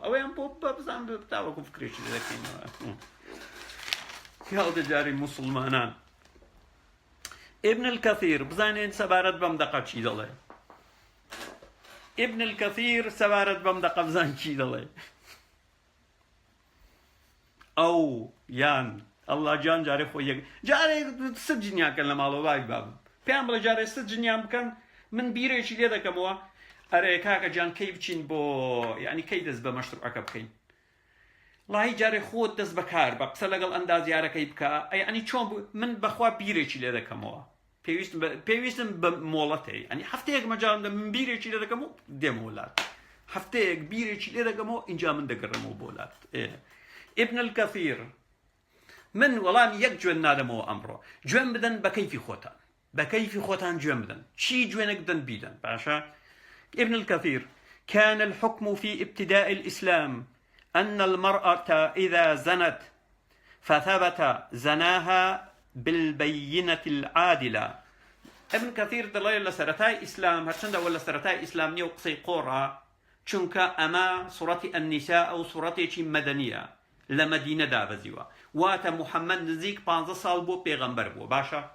ئەوەیان بۆ بزان تاوەکو فکرێکی دەکەینەوە. یاڵدە جاری موسڵمانان. ابن الكثير بزانین سەبارەت بەم دەقە چی دەڵێ. ابن الكثير سەبارەت بەم دەقە بزان چی دەڵێ. ئەو یان ئەڵڵا جان جارێ خۆی یەک جارێ سجنیان کەن لە ماڵەوە وای بابم پێیان بڵێ جارێ سجنیان بکەن من بیرێکی لێ دەکەمەوە. ئەرێ کاکە جان کەی بچین بۆ یعنی کەی دەست بە مەشروعەکە بکەین وڵی جارێ خۆت دەست بەکار بە قسە لەگەڵ ئەندازیارەکەی بکە ئەنی چۆن من بەخوا بیرێکی لێ دەکەمەوە پێویستم بە مۆڵەتەی ئەنی هەفتەیەک مەجاڵم من بیرێکی لێ دەکەم و دێمە وڵات هەفتەیەک بیرێکی لێ دەگەمەوە اینجا من دەگەڕمەوە بۆ وڵات ابن الكثير من وەڵامی یەک گوێن نادەمەوە ئەمڕۆ گوێن بدەن بە کەیفی خۆتان بە کەیفی خۆتان گوێن بدەن چی گوێنێک بدەن بیدەن باشە ابن الكثير كان الحكم في ابتداء الإسلام أن المرأة إذا زنت فثبت زناها بالبينة العادلة ابن كثير دليل لسرتاي إسلام هرچند ولا سرتاي إسلام نيو قصي قورا چونك أما سورة النساء أو سورة مدنية لمدينة دابزيوا واتا محمد نزيك 15 سال بو پیغمبر بو باشا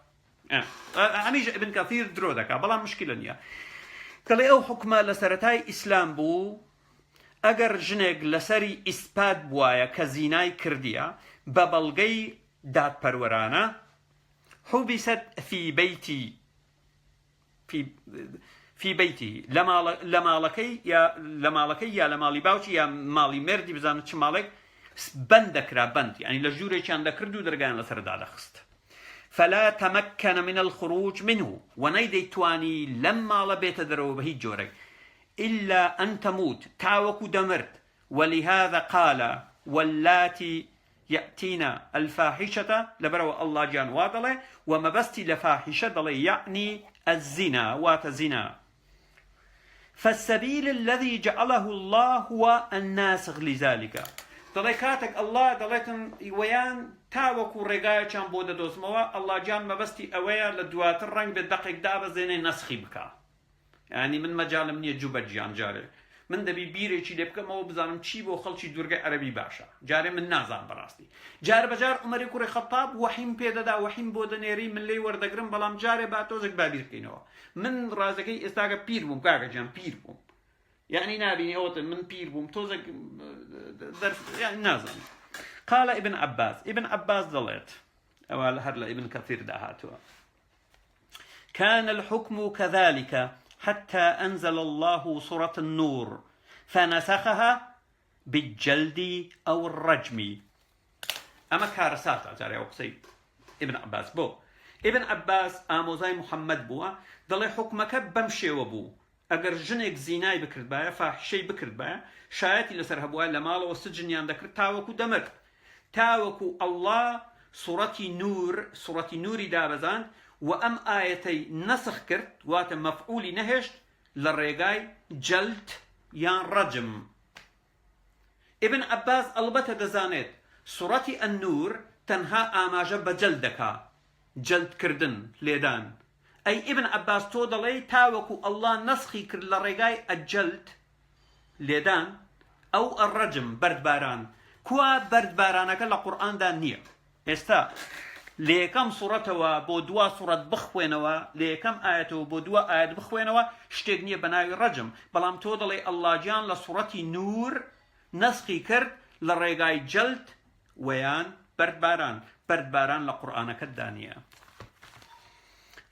هميج ابن كثير درو دكا بلا مشكلة نيا دلي او حكمة لسرتاي إسلام بو اگر جنگ لسری اثبات بوایا كزيناي كرديا ببلغي داد پرورانا حبست في بيتي في بيته لمالكي يا لمالي باوچي يا مالي مردي بزانت چ مالك بندكرا بند يعني لجوري كان دكردو درغان لسر دادخست فلا تمكن من الخروج منه ونيدي تواني لما لبيت درو بهي جوري إلا أن تموت تاوكو دمرت ولهذا قال واللاتي يأتينا الفاحشة لبرو الله جان واضله وما بستي لفاحشة دلي يعني الزنا واتزنا فالسبيل الذي جعله الله هو الناسخ لذلك دلي كاتك الله دليتن ويان تاوكو رقايا كان بودا دوزموا الله جان ما بستي أويا لدوات الرنگ بدقيق دابا زيني نسخي بكا يعني من مجال مني جوبا جيان جاري من دبي بيري شي لبكم او بزانم چی بو خلچی دورگه عربي باشا جاري من نازان براستي جار بجار عمر كوري خطاب وحيم بيدا دا وحيم بودنيري من لي وردگرم بلام جاري باتوزك بابير كينو من رازكي استاغا بير بوم كاغا جان بير بوم يعني نابيني اوت من بير بوم توزك يعني نازان قال ابن عباس ضليت اول هرلا ابن كثير دهاتوا كان الحكم كذلك حتى أنزل الله سورة النور فنسخها بالجلد أو الرجم أما كارسات أجاري أقصي ابن عباس بو ابن عباس آموزاي محمد بو دلي حكمك بمشي وبو أجر جنك زيناي بكرد بايا فاحشي بكرد بايا شايتي لسر هبوها لمالا والسجن ياندكر تاوكو دمر تاوكو الله سورة نور دابزان وأم آيتي نسخ كرت واتم مفعولي نهشت للرقاي جلد يان رجم ابن عباس البته دزانت سورة النور تنها آماجة بجلدك جلد كردن ليدان أي ابن عباس تودلي تاوكو الله نسخي كرد للرقاي الجلد ليدان أو الرجم برد باران كوا برد بارانك لقرآن دان نية استا ليكم صورتوا بودوا صورة بخوينوا ليكم آيته بودوا آيات بخوينوا شتغني بناي رجم بلام تودلي الله جان لصورة نور نسخي كرد للرقاي جلد ويان برد باران لقرآنك الدانية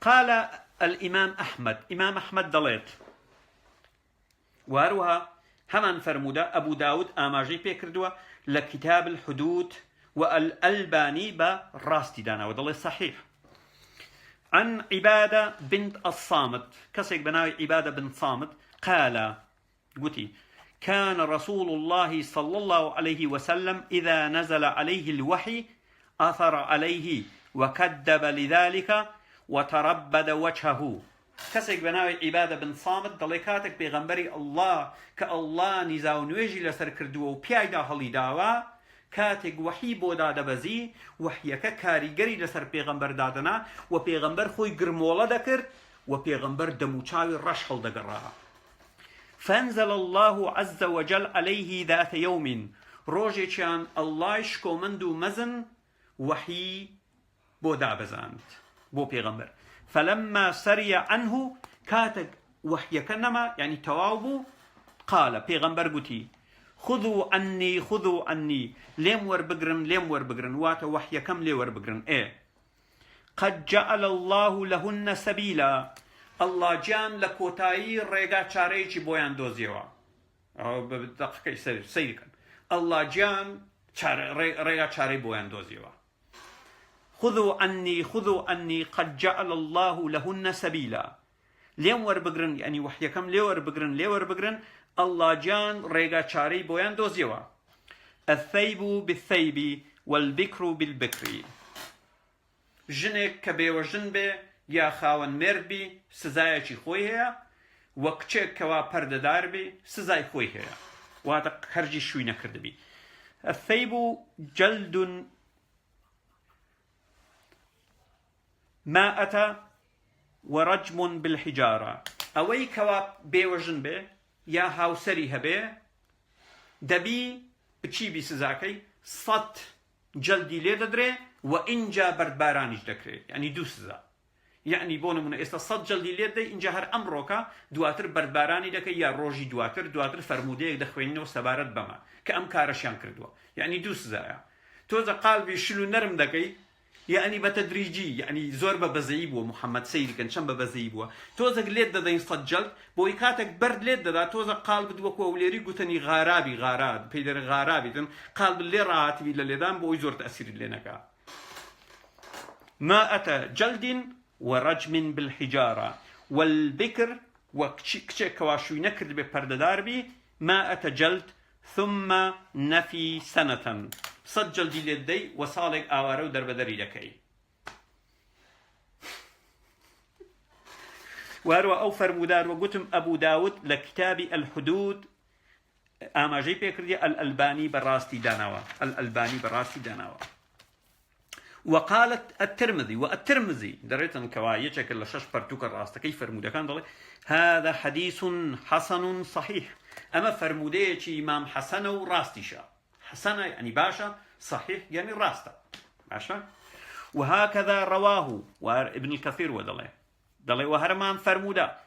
قال الإمام أحمد دليت واروها همان فرمودا أبو داود آماجي بيكردوا لكتاب الحدود والألباني براستي دانا ودلي صحيح عن عبادة بنت الصامت كسيك بناوي عبادة بنت صامت قال قلتي كان رسول الله صلى الله عليه وسلم إذا نزل عليه الوحي أثر عليه وكذب لذلك وتربد وجهه كسيك بناوي عبادة بنت صامت دليكاتك بغنبري الله كالله نزاو نويجي لسر كردو وبيايدا هلي داوا كاتك وحي بودا دبزي وحيك كاريگري لسر پیغمبر دادنا و پیغمبر خوي گرمولا دكر و پیغمبر دموچاوي رشحل دقراها فانزل الله عز وجل عليه ذات يوم روجي چان الله شكو مندو مزن وحي بودا بزانت بو پیغمبر فلما سري عنه كاتك وحيك نما يعني توابو قال پیغمبر قتي خذوا عني لم ور بقرن واتا وحي كم لي ور بقرن قد جعل الله لهن سبيلا ئەڵڵا گیان لە کۆتایی ڕێگا چارەیەکی بۆیان دۆزیەوە دەقەکەی سەیرکەن ئەڵڵا گیان ڕێگا چارەی بۆیان دۆزیەوە خذوا عني قد جعل الله لهن سبيلا لێم وەربگرن یعنی وحیەکەم لێ وەربگرن ئەڵڵا گیان ڕێگا چارەی بۆیان دۆزیەوە الثەیب بالثەیب والبکر بالبکر ژنێک کە بێوەژن بێ یا خاوەن مێرد بی سزایەکی خۆی هەیە وە کچێک کەوا پەردەدار بێ سزای خۆی هەیە واتە هەرگی شووی نەکردبی الثەیب جەلد ماءة ورجم بالحجارة ئەوەی کەوا بێوەژن بێ یا هاوسەری هەبێ دەبی بچی بی سزاکەی 100 جەلدی لێ دەدرێ و ئینجا بەردبارانیش دەکرێت یعنی 2 سزا یعنی بۆ نمونە ئێستا 100 جەلدی لێ دەی اینجا هەر ئەمڕۆکە دواتر بەردبارانی دەکەی یا ڕۆژی دواتر فەرمودەیەک دەخوێنینەوە سەبارەت بەمە کە ئەم کارەشیان کردووە یعنی 2 سزایە تۆزە قالبی شل و نەرم دەکەی یعنی بەتەدریجی یعنی زۆر بە بەزەیی بووە محەممەد سەیریکەن چەند بە بەزەیی بووە تۆزەك لێت دەدەین 100 جەلد بۆی کاتێک بەرد لێت دەدا تۆزە قال بدووەکو ئەولێری گوتنی غارابی غارات پێی دەرە غارابیتن قال لێ ڕاهاتبی لە لێدان بۆی زۆر تەسیری لێ نەکا ماءة جلد ورجم بالحجارة والبكر وكشك واشوي نكرد بپرددار بي ماءة جلد ثم نفي سنة سجل دي لدي وصالك آوارو دربدري لكي وارو أو فرمودار وقتم أبو داود لكتاب الحدود أما جي بيكردي الألباني براستي داناوا وقالت الترمذي دريتن كوايتك اللي شش برتوك الراست كيف فرموده كان ضلي هذا حديث حسن صحيح أما فرموديك إمام حسن وراستيشا حسن يعني باشا صحيح يعني راستا باشا وهكذا رواه وابن الكثير ودلي وهرمان فرمودا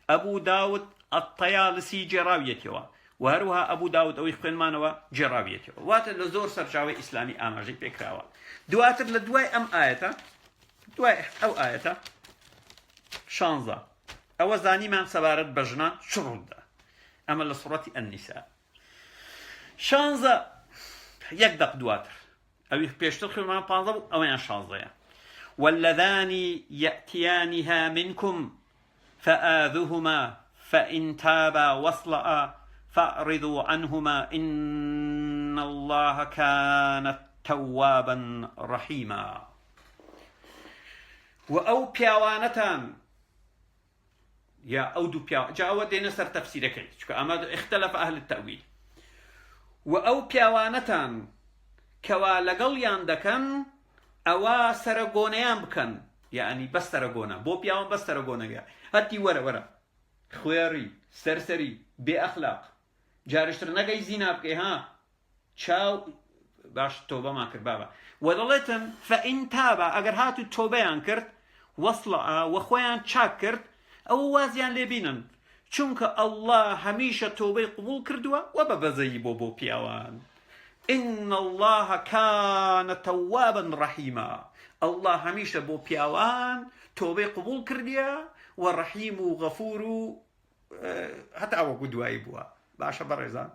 أبو داود الطيالسي جراويتوا وهروها أبو داود أو يخوين مانوا جراويتوا وات لزور سرجاوي إسلامي آماجي بيكراوا دواتر لدواي أم آية دواي أو آية شانزة أو زاني من سبارت بجنا شرودة أما لصورة النساء شانزة يقدق دواتر أو يخبيشتر من بانضب أو يعني شانزة واللذان يأتيانها منكم فآذوهما فإن تابا واصلأ فأعرضوا عنهما إن الله كان توابا رحيما وأو بيوانتان يا أودو بيو جاء ودينا سر تفسيرك أما اختلف أهل التأويل وأو بيوانتان كوا لقليان دكن أوا سرقونيان بكن يعني بس سرقونا بو بيوان بس سرقونا هاتي ورا خويري سرسري بأخلاق جارشتر نقاي زينا بكي ها چاو باش توبه ما کرد بابا ودلتن فإن تابا اگر هاتو توبه ان کرد وصلا وخویان چاک کرد او وازیان لبینن چونك الله همیشه توبه قبول کردوا و ببزی بو پیاوان إن الله كان توابا رحيما الله همیشه بو پیاوان توبه قبول کردیا و رحیم و غفور حتی او قدوائی بوا باشا برزان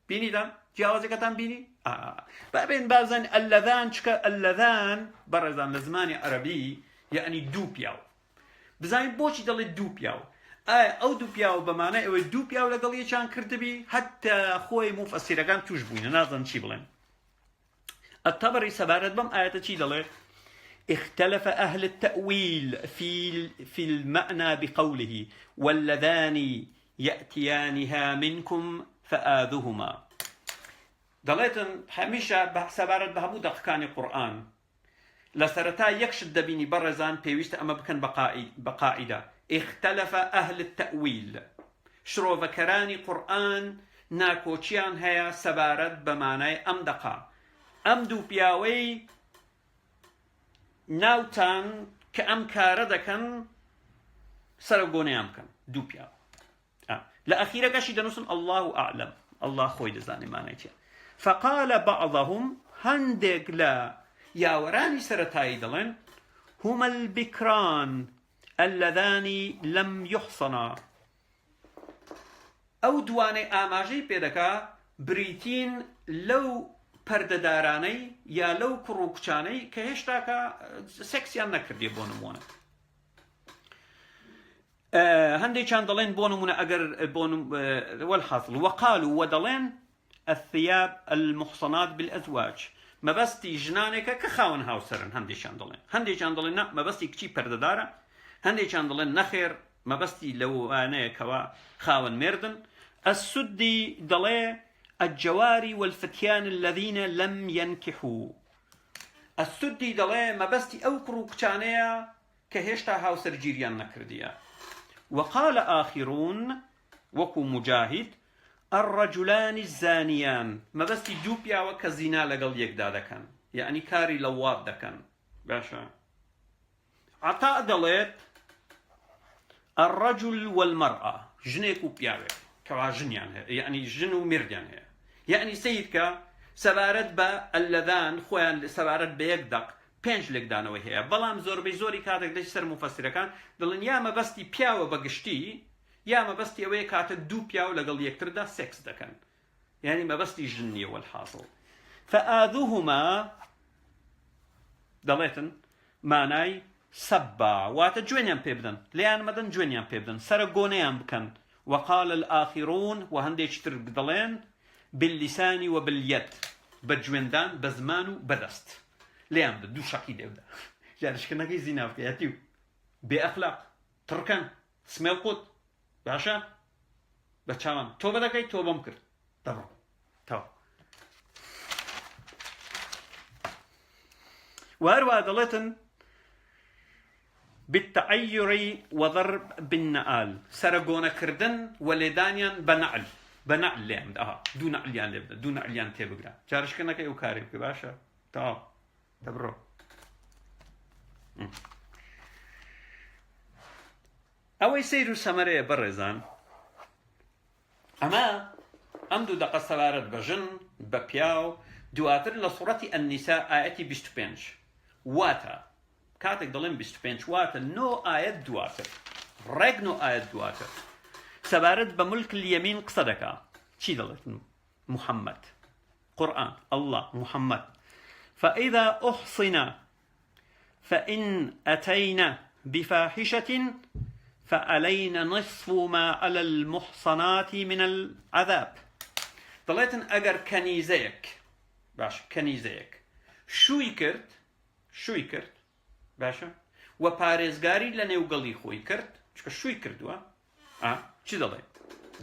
بینی دم جیاوازی کتان بینی بابين بازن اللذان برزان لزماني عربي يعني دو بياو بزاين بوشي دالي دو بياو او دو بياو بمعنى او دو بياو لقال يشان كرتبي حتى خوي مفسر كان توجبوين نازن شي بلين الطبري سبارت بم آيات شي دالي اختلف أهل التأويل في المعنى بقوله واللذان يأتيانها منكم فآذوهما دليتن هميشه سبارت بهمو دقيقان القرآن لسرتا يكشد دبيني برزان بيوشت أما بكن بقاعدة اختلف أهل التأويل شرو فكراني قرآن ناكوچيان هيا سبارت بمعنى أم دقا أم دو بياوي ناوتان كأم كاردكن سرقوني أمكن دو بياو لأخيرا كاشي دنوسن الله أعلم الله خوي دزاني معنى فقال بعضهم هندق لا يا وراني سرتاي دلن هما البكران اللذان لم يحصنا ئەو دوانەی ئاماژەی پێدەکا بریتین لەو پەردەدارانەی یا لەو کوڕ و کچانەی کە هێشتاکە سێکسیان نەکردێ بۆ نمونە. هەندێکیان دەڵێن بۆ نمونە ئەگەر والحاصل وقالوا ودەڵێن الثياب المحصنات بالأزواج مەبەستی ژنانێکە کە خاوەن هاوسەرن. هەندێکیان دەڵێن نا مەبەستی کچی پەردەدارە، هەندێکیان دەڵێن نەخێر مەبەستی لەوانەیەکەوە خاوەن مێردن. السدي دەڵێ الجواري والفتيان الذين لم ينكحوا. السدي دەڵێ مەبەستی ئەو کوڕ و کچانەیە کە هێشتا هاوسەرگیریان نەکردیە. وقال آخرون وەکو مجاهد الرجلان الزانيان مەبەستی دوو پیاوە کە زینا لەگەڵ یەکدا دەکەن، یعنی کاری لەوات دەکەن. باشە. عطاء دەڵێت الرجل والمرأة ژنێک و پیاوێک کەوا ژنیان هەیە، یعنی ژن و مردیان هەیە، یعنی سیدکە سەبارەت بە ئەللەدان خۆیان سەبارەت بە یەک دەق 5 لێکدانەوەی هەیە. بەڵام زۆربەی زۆری کاتێک دەچ سەر مفەسیرەکان دڵن یا مەبەستی پیاوە بەگشتی یا مەبەستی ئەوەیە کاتێک دوو پیاو لەگەڵ یەکتردا سێکس دەکەن، یعنی مەبەستی ژن نییە. والحاصل فآذوهما دەڵێتن مانای سەبا واتە جوێنیان پێ بدەن، لێیان مەدەن جوێنیان پێ بدەن، سەرە گۆنەیان بکەن. وقال الآخرون وهندێکی تر دەڵێن باللسان وباليد بە جوێندان بە زمان و بەدەست لێیان بدە، دوو شەقی لێ بدە. جارشکردنەکەی زینا بکەیەتی و بێ ئەخلاق تڕکەن سمێڵ قوت باشە بە چاوان تۆ بەدەکەی تۆ بەم کرد دەڕۆ تەوا. وهروە دەڵێتن بالتعير وضرب بالنعال سرقونا كردن ولدانيان بنعل ليام دو نعليان لبدا دو نعليان تيبقرا جارش كنا كي وكاريب كباشا تا تبرو اوي سيرو سمرية برزان اما امدو دقا سوارت بجن ببياو دواتر لصورة النساء آياتي 25 واتا كاتك دلين 25 واتر نو آيات دواتر ريق نو آيات دواتر سبارت بملك اليمين قصدك چي دلت محمد قرآن الله محمد فإذا أحصنا فإن أتينا بفاحشة فعلينا نصف ما على المحصنات من العذاب. دلتن أجر كنيزيك باش كنيزيك شوي كرت باشە و پارێزگاری لە نێوگەڵی خۆی کرد چکە شووی کردووە چی دەڵێت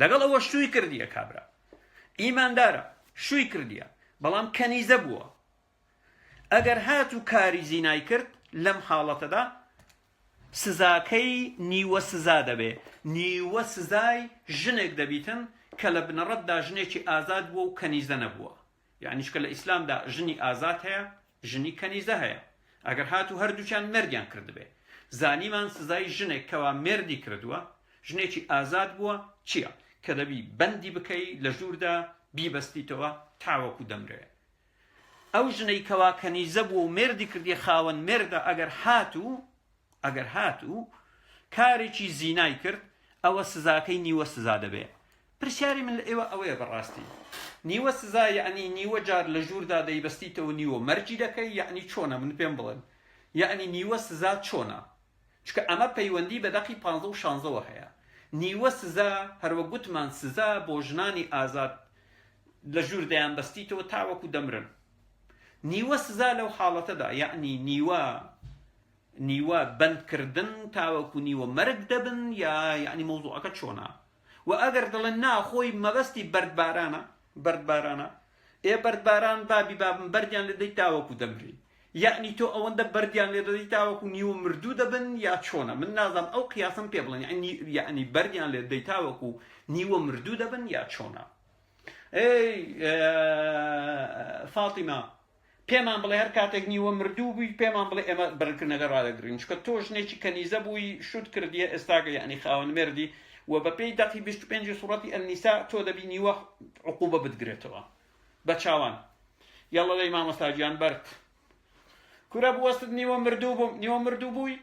لەگەڵ ئەوە شووی کردیە کابرا ئیماندارە شووی کردیە بەڵام کەنیزە بووە ئەگەر هات و کاری زینای کرد لەم حاڵەتەدا سزاکەی نیوە سزا دەبێ نیوە سزای ژنێک دەبیتن کە لە بنەڕەتدا ژنێکی ئازاد بووە و کەنیزە نەبووە یعنی شکە لە ئیسلامدا ژنی ئازاد هەیە ژنی کەنیزە هەیە ئەگەر هاتوو هەردووچیان مردیان کردبێ زانیمان سزای ژنێک کەوا مردی کردووە ژنێکی ئازاد بووە چییە کە دەبی بەندی بکەی لە ژووردا بیبەستیتەوە تاوەکو دەمرێ ئەو ژنەی کەوا کەنیزە بووە و مردی کردی خاوەن مردە ئەگەر هاتوو کارێکی زینای کرد ئەوە سزاکەی نیوە سزا دەبێ پرسیاری من لە ئێوە ئەوەیە بەڕاستی نیوە سزا یعنی نیوە جار لە ژووردا دەیبەستیتەوە نیوە مەرجی دەکەی یعنی چۆنە من پێم بڵێن یعنی نیوە سزا چۆنە چکە ئەمە پەیوەندی بە دەقی 15 و 16 هەیە نیوە سزا هەروە گوتمان سزا بۆ ژنانی ئازاد لە ژوور دەیان بەستیتەوە تاوەکو دەمرن نیوە سزا لەو حاڵەتەدا یعنی نیوە بەندکردن تاوەکو نیوە مەرگ دەبن یا یعنی مەوزوعەکە چۆنە و ئەگەر دەڵێن ناخۆی مەبەستی بەردبارانە بەردباران بابی بابم بەردیان لێ دەی تاوەکو دەمری یعنی تۆ ئەوەندە بەردیان لێ دەدەی تاوەکو نیوە مردوو دەبن یا چۆنە من نازانم ئەو قیاسم پێ بڵێن یعنی بەردیان لێ دەی تاوەکو نیوە مردوو دەبن یا چۆنە فاتیما پێمان بڵێ هەر کاتێک نیوە مردوو بووی پێمان بڵێ ئێمە بەرگکردنەکە ڕادەگرین چکە تۆ ژنێکی کەنیزە بووی شوت کردیە ئێستاکە یعنی خاوەن مردی و بەپێی دەقی 25 سوڕەتی ئەنیسا تۆ دەبی نیوە عقوبە بتگرێتەوە بە چاوان یاڵە لەی مامۆستاجیان بەرد کورە بوەستت نیوە مردوو بووی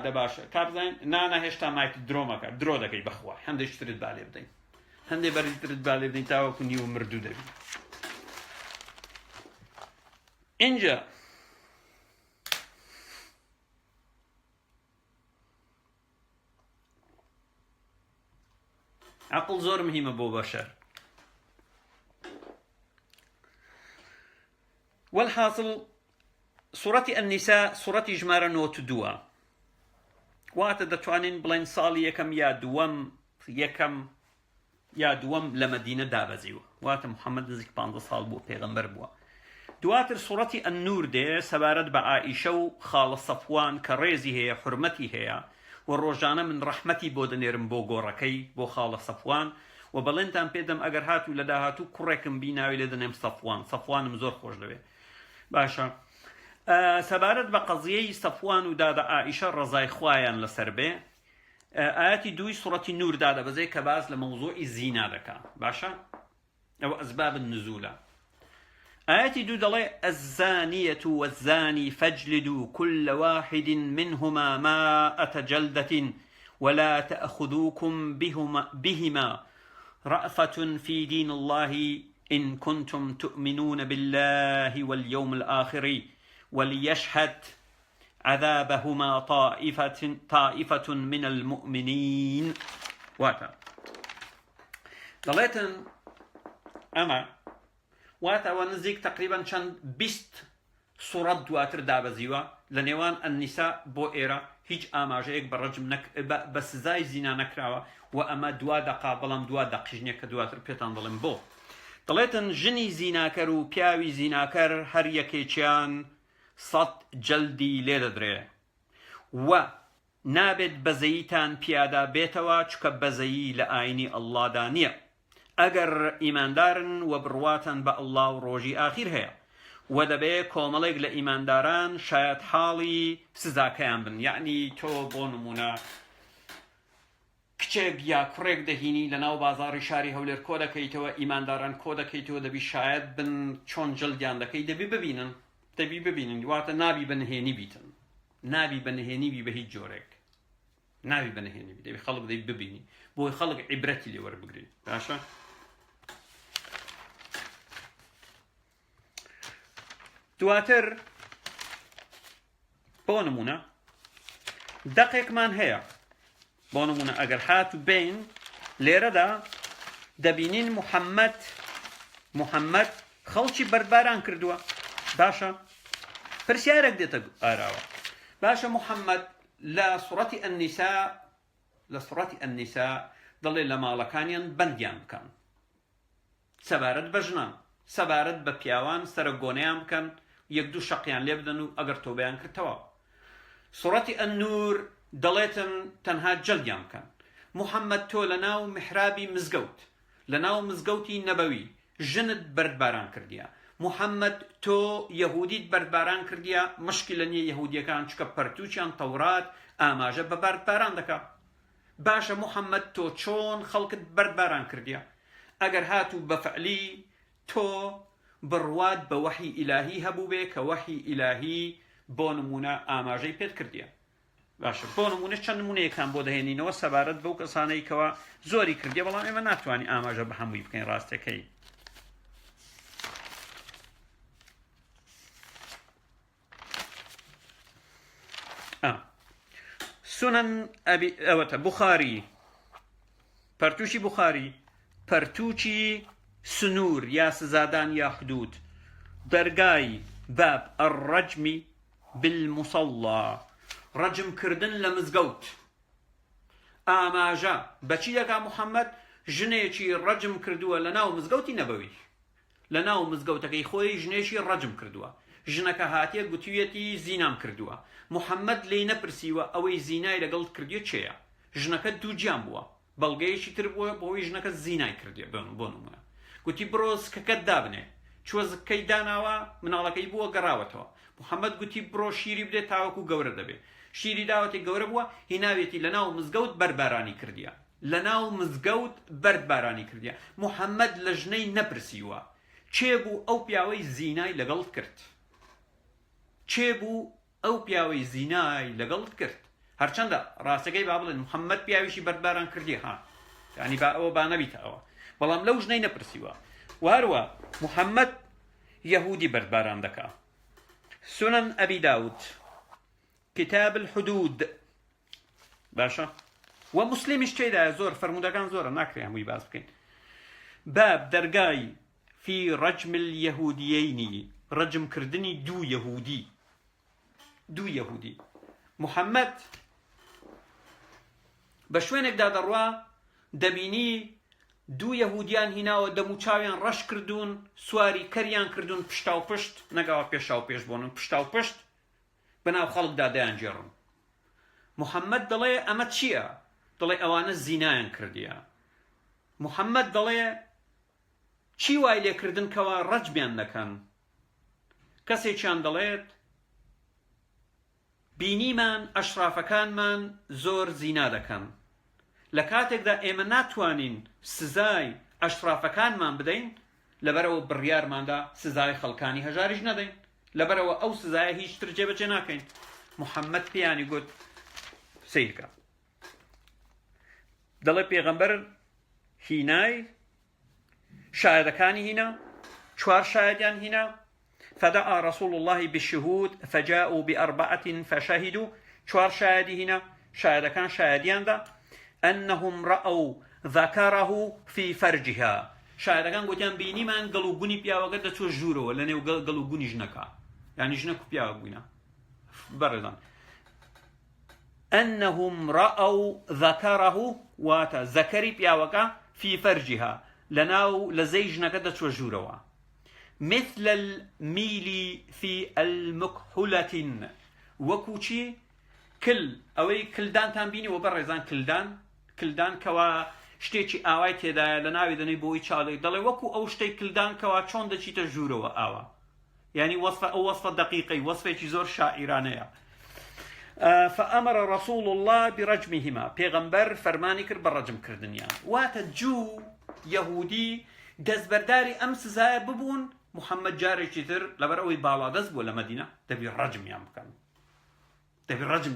دەباشە کابزانین نانە هێشتا مایت درۆمەکە درۆ دەکەی بەخوا هەندێک شترت با لێ بدەین هەندێک بەریترت با لێ بدەین تاوەکو نیو مردوو دەبی اینجا عقل زۆر مهمە بۆ بەشەر والحاصل سورة النساء سورة ژمارە 92 واتە دەتوانین بڵێن ساڵی یەکەم یا دووەم لە مەدینە دابەزیوە واتە محەممەد نزیک 15 ساڵ بوو پێغەمبەر بووە دواتر سوڕەتی ئەننور دێ سەبارەت بە عائیشە و خاڵە سەفوان کە ڕێزی هەیە حورمەتی هەیە و ڕۆژانە من ڕەحمەتی بۆ دەنێرم بۆ گۆڕەکەی بۆ خاڵە سەفوان و بەڵێنتان پێدەم ئەگەر هاتوو لە داهاتوو کوڕێکم بیناوی لێ دەنێم سەفوانم زۆر خۆش دەوێ باشە سەبارەت بە قەزیەی سەفوان و دادە عائیشە ڕەزای خوایان لەسەر بێ ئاەتی دووی سوڕەتی نور دادەبەزێ کە باز لە مەوزوعی زینا دەکا باشە ئەوە ئەسباب النزولە آياتي دو دلي الزانية والزاني فاجلدوا كل واحد منهما 100 جلدة ولا تأخذوكم بهما رأفة في دين الله إن كنتم تؤمنون بالله واليوم الآخر وليشهد عذابهما طائفة من المؤمنين واتا دليتن أما واتەوە نزیک تقریبا چەند 20 سوڕەت دواتر دابەزیوە لە نێوان ئەنیسا بۆ ئێرە هیچ ئاماژەیەک بە ڕەجم بە سزای زینا نەکراوە و ئەمە دوا دەقا بەڵام دوا دەقیژنێک کە دواتر پێتان دەڵێم بۆ دەڵێتن ژنی زیناکەر و پیاوی زیناکەر هەر یەکێکیان 100 جەلدی لێ دەدرێ و نابێت بەزەییتان پیادا بێتەوە چکە بەزەیی لە ئاینی ئەڵڵادا نییە ئەگەر ئیماندارن و بڕواتن بە ئەڵڵا و ڕۆژی ئاخیر هەیە و دەبێ کۆمەڵێک لە ئیمانداران شاید حاڵی سزاکەیان بن یعنی تۆ بۆ نمونە کچێک یا کوڕێک دەهینی لە ناو بازاڕی شاری هەولێر کۆ دەکەیتەوە ئیمانداران کۆ دەکەیتەوە دەبی شاید بن چۆن جەلدیان دەکەی دەبی ببینن دواتە نابی بەنهێنی بیتن نابی بەنهێنی بی بە هیچ جۆرێک نابی بەنهێنی بی دەبی خەڵک دەبی ببینی بۆی خەڵک عیبرەتی لێ وەربگری باشە دواتر بۆ نمونە دەقێکمان هەیە بۆ نمونە ئەگەر هاتو بین لێرەدا دەبینین محەممەد خەڵکی بەردباران کردووە باشە پرسیارێک دێتە ئاراوە باشە محەممەد لە سوڕەتی ئەنیسا دەڵێ لە ماڵەکانیان بەندیان بکەن سەبارەت بە ژنان سەبارەت بە پیاوان سەرگۆنەیان بکەن یەک دوو شەقیان لێ بدەن و ئەگەر تۆبەیان کردەوە سوڕەتی ئەننور دەڵێتن تەنها جەلدیان بکەن محەممەد تۆ لە ناو محرابی مزگەوت لە ناو مزگەوتی نەبەوی ژنت بەردباران کردیە محەممەد تۆ یەهودیت بەردباران کردیە مشکی لە نییە یەهودیەکان چکە پەرتوچیان تەورات ئاماژە بە بەردباران دەکا باشە محەممەد تۆ چۆن خەڵکت بەردباران کردیە ئەگەر هاتوو بەفعلی تۆ بڕوات بە وەحی ئیلاهی هەبوو بێ کە وەحی ئیلاهی بۆ نمونە ئاماژەی پێت کردیە باشە بۆ نمونە چەند نمونەیەکان بۆ دەهێنینەوە سەبارەت بەو کەسانەی کەوە زۆری کردیە بەڵام ئێمە ناتوانین ئاماژە بە هەمووی بکەین ڕاستەکەی سنن ئەوەتە بوخاری پەرتوشی بوخاری پەرتوچی سنوور یا سزادان یا حدود دەرگای باب الرجمی بالمصلى ڕەجم کردن لە مزگەوت ئاماژە بەچی دەکا محەممەد ژنێکی ڕەجم کردووە لە ناو مزگەوتی نەبەوی لە ناو مزگەوتەکەی خۆی ژنێکی ڕەجم کردووە ژنەکە هاتیە گوتوویەتی زینام کردووە محەممەد لێی نەپرسیوە ئەوەی زینای لەگەڵ کردیە چێە ژنەکە دوو گیان بووە بەڵگەیەکی تر بووە بۆەوەی ژنەکە زینای کردیە بۆ نمونە گوتی بڕۆ سکەکەت دابنێ چوە زکەی داناوە مناڵەکەی بووە گەڕاوەتەوە محەممەد گوتی بڕۆ شیری بدێت تاوەکو گەورە دەبێت شیری داوەتی گەورە بووە هیناوێتی لە ناو مزگەوت بەربارانی کردیە لە ناو مزگەوت بەربارانی کردیە محەممەد لە ژنەی نەپرسیوە چێ بوو ئەو پیاوەی زینای لەگەڵت کرد چێ بوو ئەو پیاوەی زینای لەگەڵت کرد هەرچەندە ڕاستەکەی با بڵێن محەممەد پیاویشی بەردباران کردی ها ینی با ئەوە با نەبیت ئەوە بەڵام لەو ژنەی نەپرسیوە وهروە محەممەد یەهودی بەردباران دەکا سنن ئەبی داود كتاب الحدود باشا ومسلمش تيدا زور فرمودكان زور ناكري هموي باز بكين باب درقاي في رجم اليهوديين رجم كردني دو يهودي محمد بشوينك دا دروا دبيني دو يهوديان هنا ودمو چاويان رش كردون سواري كريان كردون پشتاو پشت نقاوا پیشاو پیش بونن پشتاو پشت بناو خلق دادیان جێڕن محەممەد دەڵێ ئەمە چییە؟ دەڵێ ئەوانە زینایان کردیە محەممەد دەڵێ چی وای لێکردن کەوا ڕەجمیان دەکەن کەسێکیان دەڵێت بینیمان ئەشرافەکانمان زۆر زینا دەکەن لە کاتێکدا ئێمە ناتوانین سزای ئەشرافەکانمان بدەین لەبەرەوە بڕیارماندا سزای خەڵکانی هەژاریش نەدەین لەبەرەوە ئەو سزایە هیچ تر جێبەجێ ناکەین محەممەد پێیانی گوت سیرکە دەڵێ پێغەمبەر هینای شایەدەکانی هینا چوار شایەدیان هینا فدعا رسول الله بالشهود فجاءوا بأربعة فشهدوا چوار شایەدی هینا شایەدەکان شایەدیاندا أنهم رأوا ذكره في فرجها شایەدەکان گوتیان بینیمان گەڵ و گونی پیاوەکە دەچۆ ژوورەوە لە نێو گەڵ و گونی ژنەکە يعني ژنە و پیاوە بووینە بەڕێزان أنهم رأوا ذكره واتا ذكري پیاوەکە في فرجها لناو لزي ژنەکە دەچۆ ژوورەوە مثل الميل في المكحلة وەکو چی کل ئەوەی کلدانتان بینی و بەڕێزان کلدان کەوا شتێکی ئاوای تێدایە لە ناوی دەنەی بۆی چاڵێک دەڵێ وەکو ئەو شتەی کلدان کەوا چۆن دەچیتە ژوورەوە ئاوا يعني وصفة دقيقة وصفة زور شاعرانية فأمر رسول الله برجمهما پیغمبر فرماني كر برجم كردنيا واتجو يهودي دزبرداري أمس زاي ببون محمد جاري جتر لبرأوي بالا دزبو لمدينة تبي رجم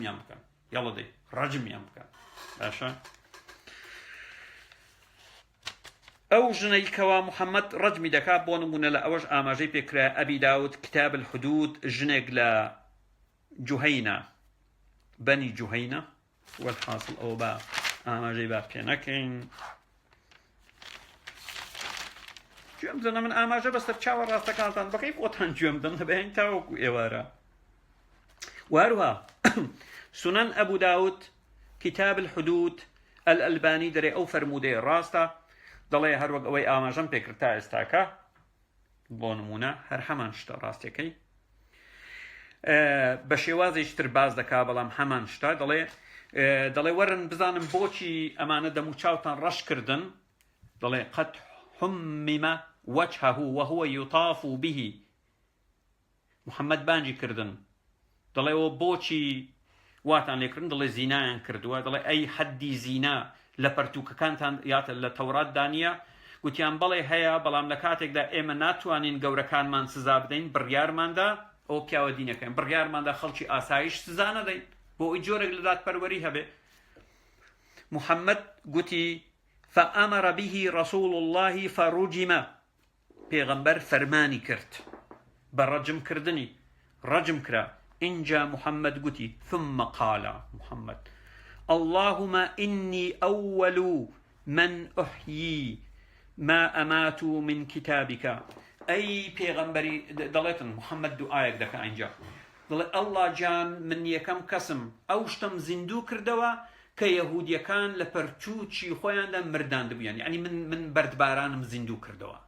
يمكن يلا دي رجم يمكن باشا ئەو ژنەی کەوا محەممەد ڕەجمی دەکات بۆ نمونە لە ئەوەش ئاماژەی پێکرا ئەبی داود کتاب الحدود ژنێک لە جوهەینە بەنی جوهەینە والحاصل ئەو با ئاماژەی با پێ نەکەین گوێم بدەنە من ئاماژە بەسەر چاوە ڕاستەکانتان بەکەی بۆتان گوێم بدەم هەبێن تاوەکو ئێوارە واروها سنن ئەبوو داود کتاب الحدود الألباني دەرێ ئەو فەرموودەیە ڕاستە دەڵێ هەروەک ئەوەی ئاماژەم پێکرد تا ئێستاکە بۆ نمونە هەر هەمان شتە ڕاستیەکەی بە شێوازێکی تر باز دەکا بەڵام هەمان شتە دەڵێ وەرن بزانم بۆچی ئەمانە دەم و چاوتان ڕەش کردن دەڵێ قەد حممە وجهه وهو يطاف به محەممەد بانجی کردن دەڵێەوە بۆچی واتان لێکردن دەڵێ زینایان کردووە دەڵێ ئەی حەدی زینا لە پەرتووکەکانتان یاتە لە تەورات دانیە گوتیان بەڵێ هەیە بەڵام لە کاتێکدا ئێمە ناتوانین گەورەکانمان سزا بدەین بڕیارماندا ئەو پیاوە دینەکەین بڕیارماندا خەڵکی ئاسایش سزا نەدەین بۆ ئەوی جۆرێک لە دادپەروەری هەبێ محەممەد گوتی فأمر به رسول الله فرجم پێغەمبەر فەرمانی کرد بە ڕەجم کردنی ڕەجم کرا اینجا محەممەد گوتی ثم قال محەممەد اللهم إني أول من أحيي ما أمات من كتابك أي پیغمبری دڵێتن محەممەد دوعایەک دەکە اینجا دڵێ الله جان من یەکەم کەسم ئەو شتم زیندوو کردەوە کە یەهودیەکان لە پەرچووچی خۆیاندا مردان دەبوویان یعنی من بەردبارانم زیندوو کردەوە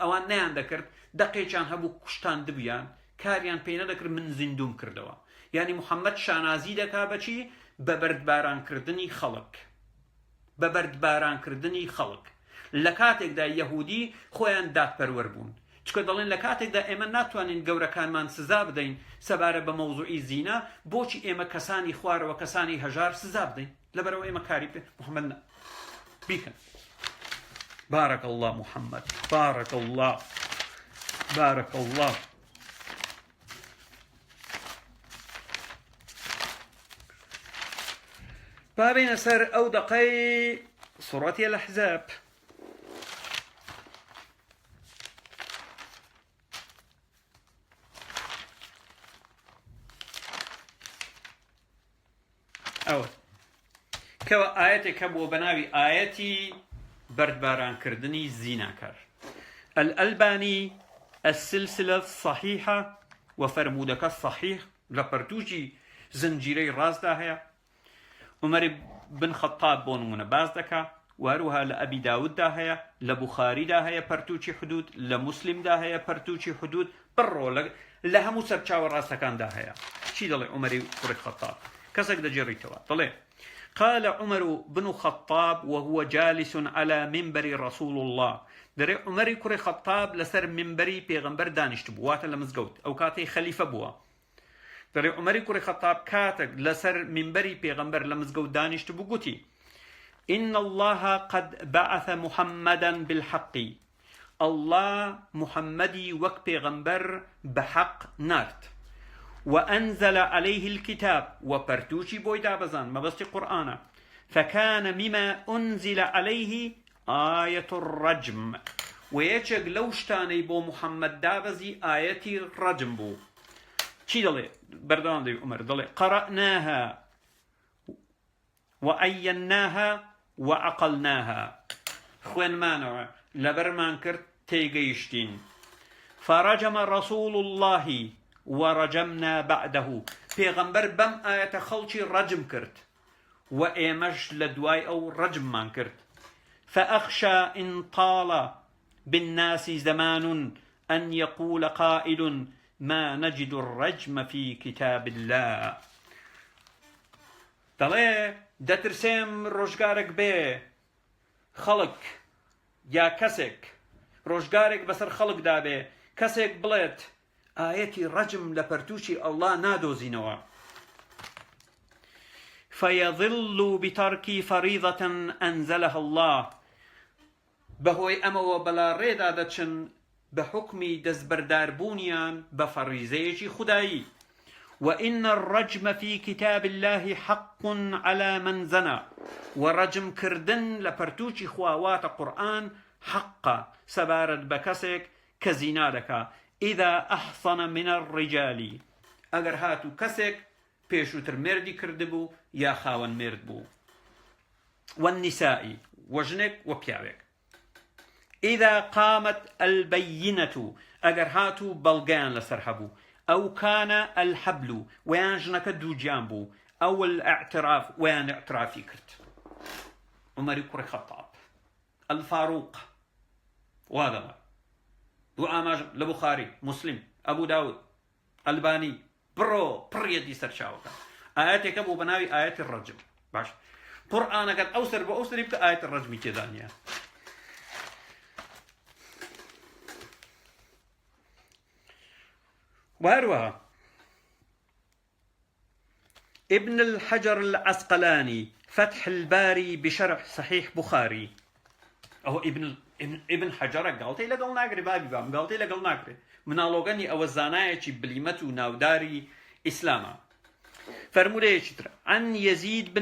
ئەوان نەیان دەکرد دەقێکیان هەبوو کوشتان دەبوویان کاریان پێ نەدەکرد من زیندوم کردەوە یعنی محەممەد شانازی دەکا بەچی بە بەردبارانکردنی خەڵک لە کاتێکدا یەهودی خۆیان دادپەروەر بوون چکە دەڵێن لە کاتێکدا ئێمە ناتوانین گەورەکانمان سزا بدەین سەبارە بە مەوزوعی زینا بۆچی ئێمە کەسانی خوارەوە کەسانی هەژار سزا بدەین لەبەرەوە ئێمە کاری پێ محەممەد بیکەن بارك الله محمد بارك الله بابين سر أو دقي سورة الأحزاب. أول كوا آياتي كبو بناوي آياتي برد باران كردني زيناكر. الألباني السلسلة الصحيحة وفرمودك الصحيح لبرتوجي زنجيري راز داهيا. عمر بن خطاب بونمون باز دكا واروها لأبي داود داهيا، لبخاري داهيا برتوجي حدود، لمسلم داهيا برتوجي حدود، برو لها مسرچا وراس كان داهيا. شي دلي عمر بن خطاب كسك دجري توا طلع. قال عمر بن خطاب وهو جالس على منبر رسول الله. دري عمر كري خطاب لسر منبري بيغمبر دانشت بوات لمزقوت او كاتي خليفة بوا. دري عمر كري خطاب كاتك لسر منبري بيغمبر لمزقوت دانشت بوغوتي إن الله قد بعث محمدا بالحق. الله محمدي وك بيغمبر بحق نارت، وأنزل عليه الكتاب وبرتوشي بويدا بزان ما بس قرآن، فكان مما أنزل عليه آية الرجم. ويشق لوشتاني بو محمد دابزي آية الرجم بو. شي دلي بردان دي عمر دلي قرأناها وأيناها وعقلناها. خوين مانع لبرمان كرت تيجيشتين. فرجم رسول الله ورجمنا بعده. پیغمبر بم آية خلشي رجم كرت وإيمش لدواي أو رجم من كرت. فأخشى إن طال بالناس زمان أن يقول قائل ما نجد الرجم في كتاب الله. دلي دترسم روشگارك بي خلق يا كسك روشگارك بسر خلق دابي كسك بلت آيتي رجم لبرتوشي الله نادو زينوا. فيظل بترك فريضة أنزلها الله. بهوي أما وبلا ريدا دتشن بحكم دزبردار بونيان بفريزيجي خداي. وإن الرجم في كتاب الله حق على من زنى. ورجم كردن لبرتوشي خواوات قرآن حق سبارد بكسك كزينادك إذا أحصن من الرجال. أجر هاتو كسك بيشوتر مردي كردبو يا خاون مردبو. والنساء وجنك وبيابك. إذا قامت البينة أجر هاتو بلغان لسرحبو، أو كان الحبل ويانجنك دو جانبو، أو الاعتراف ويان اعترافي كرت. عمر كري خطاب الفاروق وهذا وآماج لبخاري مسلم أبو داود الباني بريدي سرشاوكا آياتك أبو بناوي آيات الرجم باش قرآن قد أوسر بأوسر يبقى آيات الرجم كذانيا. وهروها ابن الحجر العسقلاني فتح الباري بشرح صحيح بخاري. أو ابن حجر قالتي لقل ناقري بابي بام قالتي لقل ناقري منالوغاني أو الزاناية بليمتو ناوداري إسلاما. فرمولي شتر عن يزيد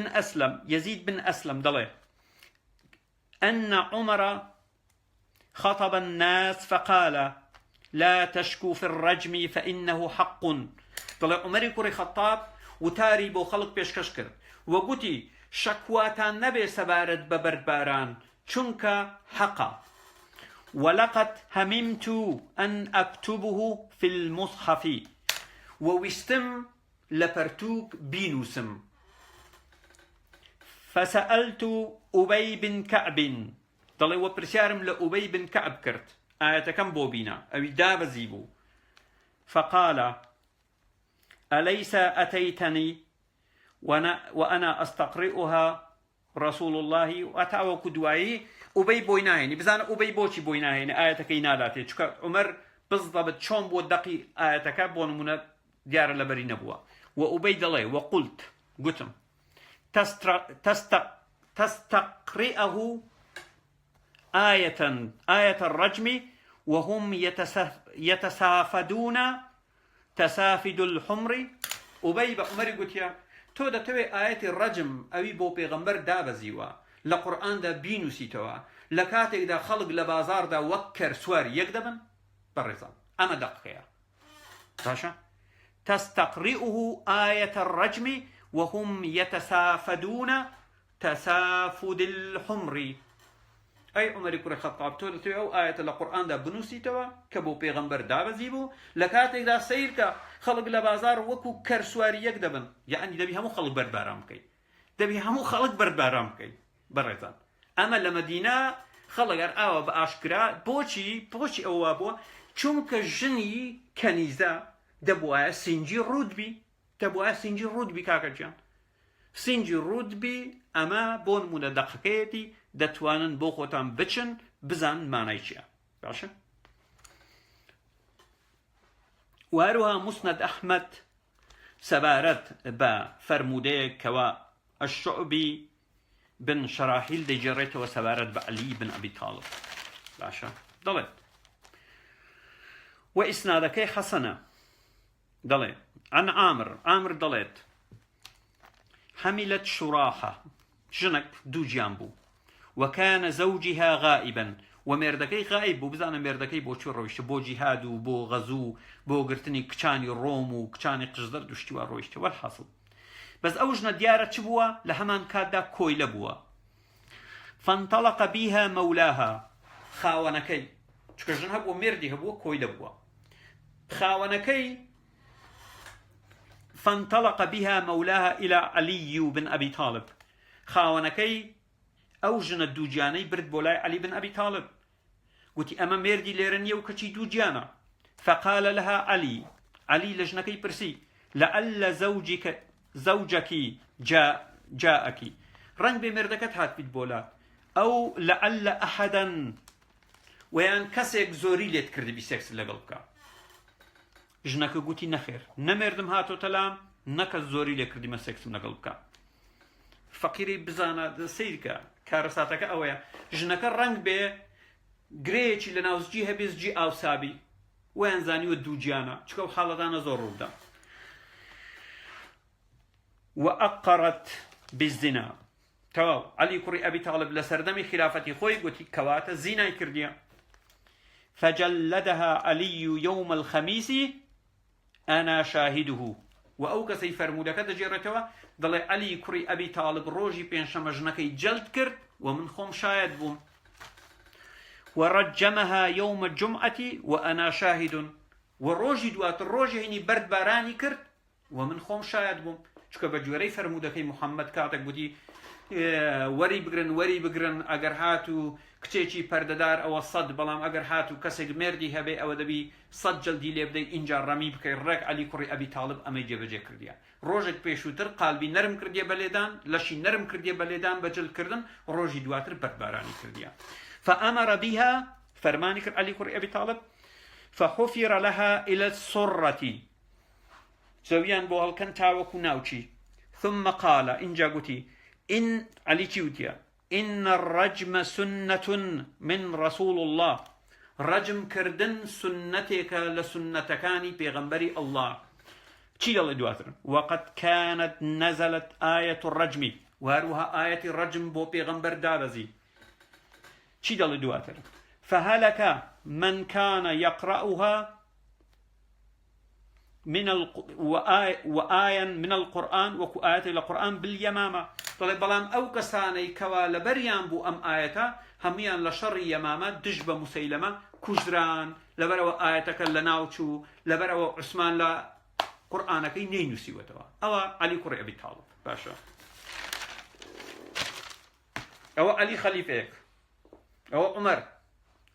بن أسلم ضلي أن عمر خطب الناس فقال لا تشكوا في الرجم فإنه حق. طلع عمر كوري خطاب وتاري بو خلق بيشكشكر وقوتي شكواتان نبي سبارد ببرد باران چونك حقا. ولقد هممت أن أكتبه في المصحف ووستم لبرتوك بينوسم. فسألت أبي بن كعب طلع وبرشارم لأبي بن كعب كرت آية كم بوبينا أو داب زيبو. فقال أليس أتيتني وأنا أستقرئها رسول الله وأتعوك دعائي أبي بويناهيني بزان أبي بوشي بويناهيني آية كينالاتي شكا عمر بالضبط شون بودقي آية كابون من ديار لبري نبوة. وأبي دلي وقلت قتم تستقرئه آية الرجم وهم يتسافدون تسافد الحمر. أبي بأمر قلت يا تۆ دەتەوێت ئاەتی ڕەجم ئەوی بۆ پێغەمبەر دابەزیوە لە قورئاندا بینوسیتەوە لە کاتێکدا خەڵک لە بازاردا وەک کەرسوار یەک دەبن بەڕێزان ئەمە دەقەیە باشە تستقرئه آية الرجم وهم يتسافدون تسافد الحمر أي عمر كوري خطاب تقول أو آية القرآن دا بنوسي توا كبو بيغمبر دا بزيبو لكاتك دا سيركا خلق لبازار وكو كرسواري يكدبن يعني دبي همو خلق برد بارام كي دبي همو خلق برد بارام كي بريتان أما لمدينة خلق أو بأشكرا بوشي أو أبو چونك جني كنيزة دبوا سنجي رودبي كاكا سنجي رودبي أما بون من دقيقتي دەتوانن بۆ خۆتان بچن بزان مانای چییە باشە وهروها مسند أحمد سبارت بە فەرمودەیەکەوە الشعبي بن شراحيل دەیجێڕێتەوە سەبارەت بە عەلی بن ئەبی تاڵب باشە دەڵێت و ئیسنادەکەی حەسەنە دەڵێ عن عامر دەڵێت حملت شراحة ژنك دوو گیان بوو وكان زوجها غائبا ومردكي غائب وبزانا مردكي بو چو رويشت بو جهاد وبو غزو بو قرتني كچاني روم وكچاني قجدر دوشتوا رويشت والحاصل بس اوجنا ديارة چبوا لهمان كادا كويلة بوا فانطلق بها مولاها خاونكي چكا جن هبو مردي هبو كويلة بوا خاونكي فانطلق بها مولاها إلى علي بن أبي طالب خاونكي ئەو ژنە دوو گیانەی برد بۆ لای عەلی بن ئەبی تاڵب گوتی ئەمە مێردی لێرە نییە و کەچی دوو گیانە فقال لها عەلی لە ژنەکەی پرسی لعل زوجك جاءك ڕەنگ بێ مێردەکەت هاتبیت بۆ لات ئەو لعل ئەحەدەن ویان کەسێک زۆری لێت کردبی سێکس لەگەڵ بکە ژنەکە گوتی نەخێر نەمێردم هاتۆتە لام نەکەس زۆری لێ کردیمە سێکسم لەگەڵ بکە فەقیری بزانە سیرکە کارەساتەکە ئەوەیە ژنەکە ڕەنگ بێ گرەیەکی لە ناوزجی هەبێ زجی ئاوسابی ویان زانیوە دوو گیانە چکە ئەو حاڵەتانە زۆر ڕوودا وأقرت بالزنا تەواو عەلی کوڕی ئەبی تاڵب لە سەردەمی خلافەتی خۆی گوتی کەواتە زینای کردیە فجلدها عەلی يوم الخميس أنا شاهده وأو كسي فرمودك دەجێڕێتەوە دەڵێ عەلی کوڕی ئەبی تاڵب ڕۆژی پێنجشەمە ژنەکەی جەلد کرد ومن خۆم شاید بووم ورجمها يوم الجمعة وأنا شاهد وڕۆژی دواتر ڕۆژی هینی بەرد بارانی کرد ومن خۆم شاید بووم چکە بە گوێرەی فرمودەکەی محەممەد کاتێک گوتی وەری بگرن ئەگەر هاتوو کچێکی پەردەدار ئەوە سەد بەڵام ئەگەر هاتوو کەسێک مێردی هەبێ ئەوە دەبی سەد جەلدی لێ بدەیت اینجا ڕەمی بکەی ڕێک عەلی کوڕی ئەبی تاڵب ئەمەی جێبەجێ کردیە ڕۆژێک پێشووتر قالبی نەرم کردیە بەلێدان لەشی نەرم کردیە بەلێدان بە جەلدکردن ڕۆژی دواتر بەربارانی کردیە فأمر بها فرماني كر عەلی کوڕی ئەبی تاڵب فحفر لها إلى السرة زەویان بۆ هەڵکەن تاوەکو ناوچی ثم قال اینجا گوتی إن علي تيوتيا إن الرجم سنة من رسول الله رجم كردن سنتك لسنتكاني بيغمبري الله چي الله دواتر وقد كانت نزلت آية الرجم وهروها آية الرجم بو بيغمبر دارزي چي الله دواتر فهلك من كان يقرأها وآية من القرآن وكو آية القرآن باليمامة طلب بلام أو كساني كوا لبريان بو أم آية هميان لشر يمامة دجب مسيلمة كجران لبرو آيتك لناوچو لبرو عثمان لا قرآنك نينو سيوتوا أو علي كوري أبي طالب باشا أو علي خليفيك أو عمر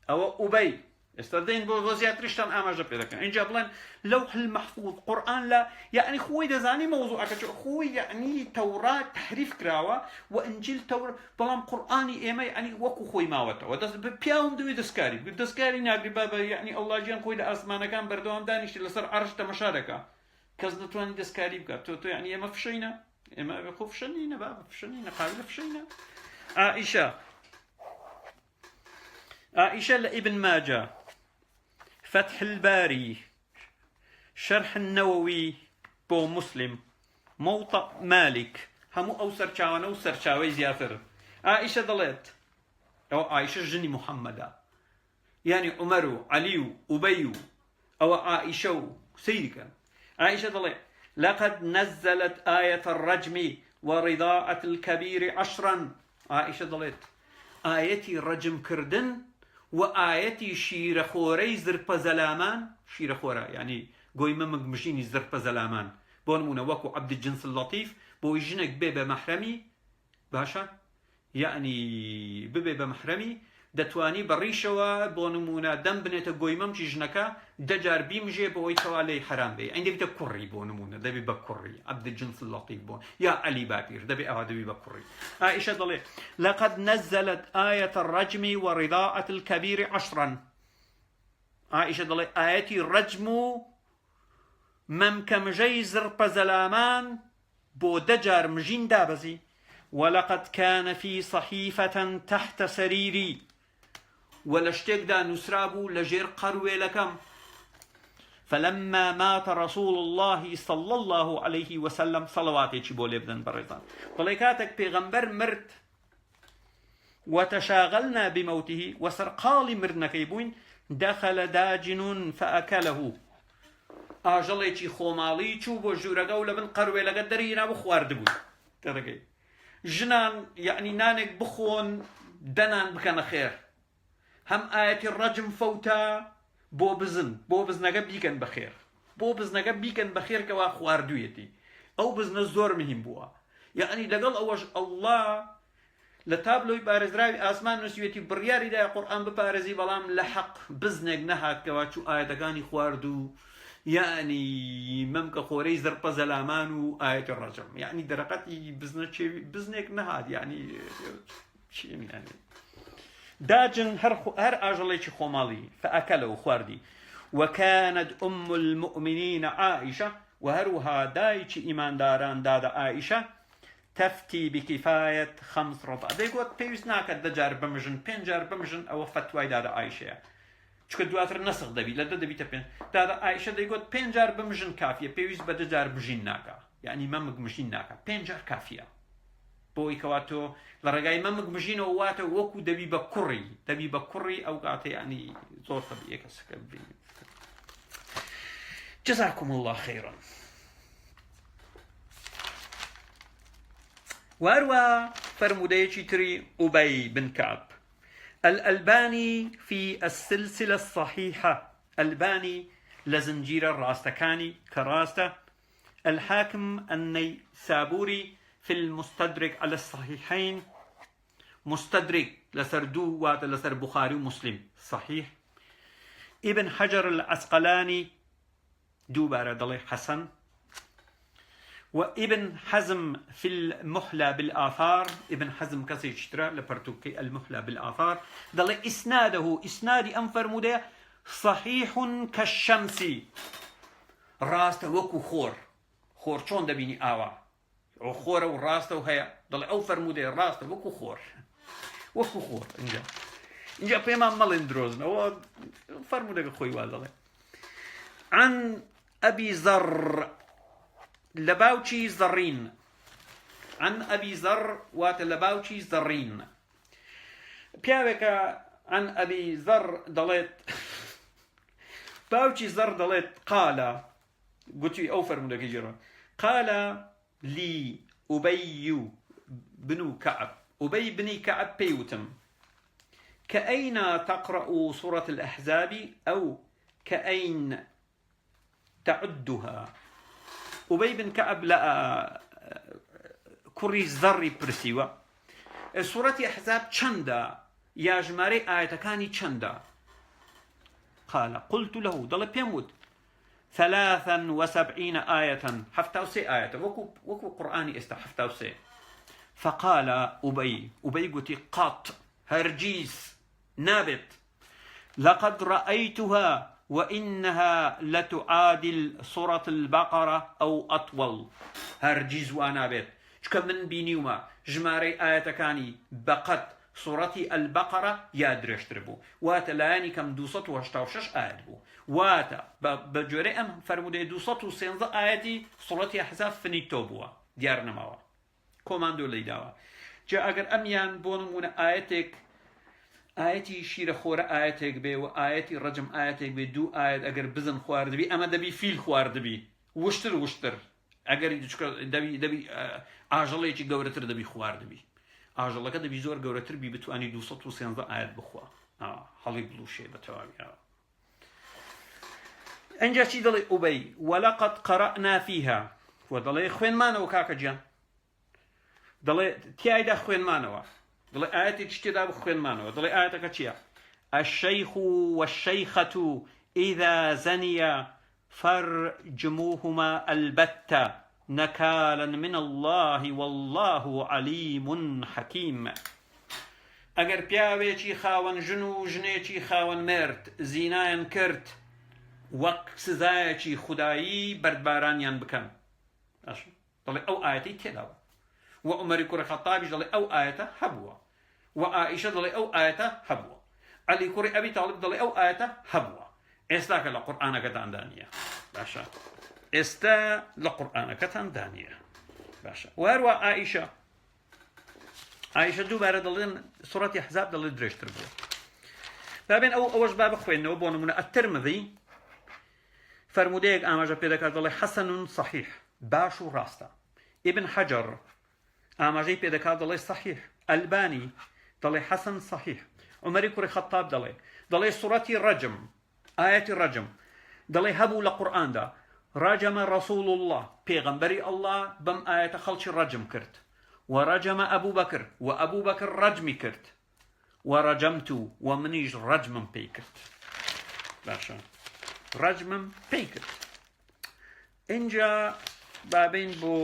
أو أبي استدين بوزيات رشتان آماجة بيدكن إنجا بلان لوح المحفوظ قرآن لا يعني خوي دزاني موضوعك خوي يعني توراة تحريف كراوة وإنجيل توراة بلام قرآني إيما يعني وكو خوي ماوتا ودس بياهم دوي دسكاري ناقري بابا يعني الله جان خوي لأسمانا كان بردوهم دانيش لسر عرش تمشاركا كزنتواني دسكاري بكا تو يعني إيما فشينا إيما بخو فشنينا بابا فشنينا قابل فشينا عائشة لابن ماجه فتح الباري شرح النووي بو مسلم موطأ مالك همو أو سرچاوانە و سەرچاوەی زیاتر. عائشة دەڵێت ئەو عائشة ژنی محەممەدا، يعني عمر و علي و أبي و أو عائشة و سيدك. عائشة دەڵێ لقد نزلت آية الرجم ورضاعة الكبير 10. عائشة دەڵێت آيتي رجم كردن وآيتي شيرخوري زرب زلامان. شيرخورا يعني قوي ممق مجيني زرب زلامان بون مونا وكو عبد الجنس اللطيف بو يجنك بيبا محرمي باشا، يعني ببيبا محرمي دەتوانی بەڕیشەوە بۆ نمونە دەم بنێتە گۆی مەمچی ژنەکە دەجار بیمژێ بۆ ئەوەی لێی حرام بێ، ئەین دەبێتە کوڕی بۆ نمونە دەبێت بە کوڕی عەبدولجنس اللەطیف بۆ یا عەلی باپیر دەبێت ئەوە دەبێت بە کوڕی. عائشە دەڵێ لقد نزلت آية الرجم ورضاعة الكبير 10. عائشە دەڵێ ئاەتی ڕەجم و مەمکەمژەی زرپە زەلامان بۆ دەجار مژین دابەزی. ولقد كان في صحيفة تحت سريري ولشتك دا نسرابو لجير قروي لكم. فلما مات رسول الله صلى الله عليه وسلم صلواتي بولي بدن بريطان طليكاتك بيغمبر مرت وتشاغلنا بموته وسرقال مرنا كيبوين دخل داجن فأكله. آجليتي خومالي چوبو جورقو لبن قروي لقدرينا بخوارد بوي ترقي جنان يعني نانك بخون دنان بكنا خير. هم آية الرجم فوتا بو بزنقا بيكن بخير بو بزنقا بيكن بخير كوا خواردويتي او بزن الزور مهم بوا يعني لقل اوش الله لتابلوي بارزراوي اسمان نسويتي برياري دا قرآن ببارزي بلام لحق بزنق نهات كوا شو آية دقاني خواردو يعني ممكن خوري زرق زلامان وآية الرجم يعني درقتي بزنك نهاد يعني شيء يعني داجن هر أجليش خومالي فأكله خواردي. وكانت أم المؤمنين عائشة وهروها دايش إيمان داران دادا عائشة تفتي بكفاية 5 رضع. ديقول بيوز ناكد دجار بمجن بينجار بمجن أو فتوى دادا عائشة چکە دواتر نسخ دەبی لە دەبیتە پێ دادا عائشە دەیگوت 5 جار بمژن کافیە پێویست بە 2 جار بژین ناکە یعنی مەمک مژین ناکە 5 جار کافیە بۆی کەوا تۆ لە ڕێگای مەمک مژینەوە واتە وەکو دەبی بە کوڕی ئەو کاتە یعنی زۆر تەبیعیە کەسەکە ببینی. جزاكم الله خيرا. واروا فرمودەیەکی تری أبي بن كعب. الألباني في السلسلة الصحيحة ألباني لزنجير الراستكاني كراسته. الحاكم النيسابوري في المستدرك على الصحيحين مستدرك لسردو وات لسر بخاري ومسلم صحيح. ابن حجر العسقلاني دوبارة ضلي حسن. وابن حزم في المحلى بالآثار ابن حزم كسي اشترى لبرتوكي المحلى بالآثار ضل إسناده إسناد أنفر مدى صحيح كالشمس راسته وكو خور شون دبيني آوا وخور وراسته وهي ضل أوفر مدى راسته وكو خور إنجا بيما مالين دروزنا هو فرمودة خوي والله. عن أبي ذر لباوشي زرين. عن أبي ذر وات لباوشي زرين بيابك عن أبي ذر ضليت باوشي ذر ضليت قال قلت أوفر من الهجرة قال لي أبي بن كعب أبي بن كعب بيوتم كأين تقرأ سورة الأحزاب أو كأين تعدها. أبي بن كعب لا كوري زري برسيوا سورة أحزاب چندا يا جماري آية كاني چندا. قال قلت له ضل بيموت 73 آية حفتاوسي آية وكو قرآني حفتاوسي. فقال أبي قلت قط هرجيس نابت لقد رأيتها وإنها لتعادل سورة البقرة أو أطول. هرجيز وأنا بيت شكا من بينيوما جماري آية كاني بقت سوورەتی ئەلبەقەرە یا درێژتر بوو، واتە لایەنی کەم 286 ئاەت بوو، واتە بە جۆرەی ئەم فەرمودەی 213 ئاەتی سوورەتی ئەحزاب فنیتۆ بووە، دیار نەماوە، کۆماندۆ لەیداوە. جا ئەگەر ئەمیان بۆ نمونە ئاەتی شیرە خۆرە ئاەتێک بێ و ئاەتی ڕەجم ئاەتێک بێ، دوو ئاەت ئەگەر بزن خواردبی ئەمە دەبی فیل خواردبی، وشتر ئەگەر دەبی ئاژەڵێکی گەورەتر دەبی خواردبی، ئاژەڵەکە دەبی زۆر گەورەتر بی بتوانی 213 ئاەت بخوا، هەڵی بلوشێ بە تەواوی. ئەنجا چی دەڵێ ئوبەی وەلەقەد قەرەئنا فیها، وە دەڵێ خوێنمانەوە کاکە گیان، دەڵێ تیایدا خوێنمانەوە، دڵێ ئاەتێکی تێدا بخوێنمانەوە، دڵێ ئاەتەکە چییە؟ الشەیخ والشەیخەة إذا زنيا فارجموهما البتة نكالا من الله والله عليم حكيم. ئەگەر پیاوێکی خاوەن ژن و ژنێکی خاوەن مرد زینایان کرد وەک سزایەکی خودایی بەردبارانیان بکەن. دڵێ ئەو ئاەتەی تێداوە، و عومەری کوڕی خەتابیش دەڵێ ئەو ئاەتە هەبووە، و ئائیشە دەڵێ ئەو ئاەتە هەبووە، عەلی کوڕی ئەبی تاڵب دەڵێ ئەو ئاەتە هەبووە. ئێستا کە لە قورئانەکەتاندا نییە، باشە، ئێستا لە قورئانەکەتاندا نییە، باشە. و هەروە ئائیشە دووبارە دەڵێن سوورەتی ئەحزاب دەڵێ درێژتر بووە. بابێن ئەوەش با بخوێنەوە بۆ نمونە ئەترمذی فەرمودەیەک ئاماژە پێ دەکات دەڵێ حەسەن صەحیح، باش و ڕاستە. ئیبن حەجەر ئاماژەی پێ دەکات دەڵێ صەحیح، ئەلبانی دەڵێ حەسەن صەحیح، عومەری کوڕی خەتاب دەڵێ سوورەتی ڕەجم، ئاەتی ڕەجم دەڵێ هەبوو لە قورئاندا، ڕەجەمە ڕەسوول الله، پێغەمبەری ئەڵڵا بەم ئاەتە خەڵکی ڕەجم کرد، و ڕەجەمە ئەبوو بەکر، و ئەبوو بەکر ڕەجمی کرد، و ڕەجەمت و منیش ڕەجمم پێی کرد، باشە، ڕەجمم پێی کرد. اینجا بابین بۆ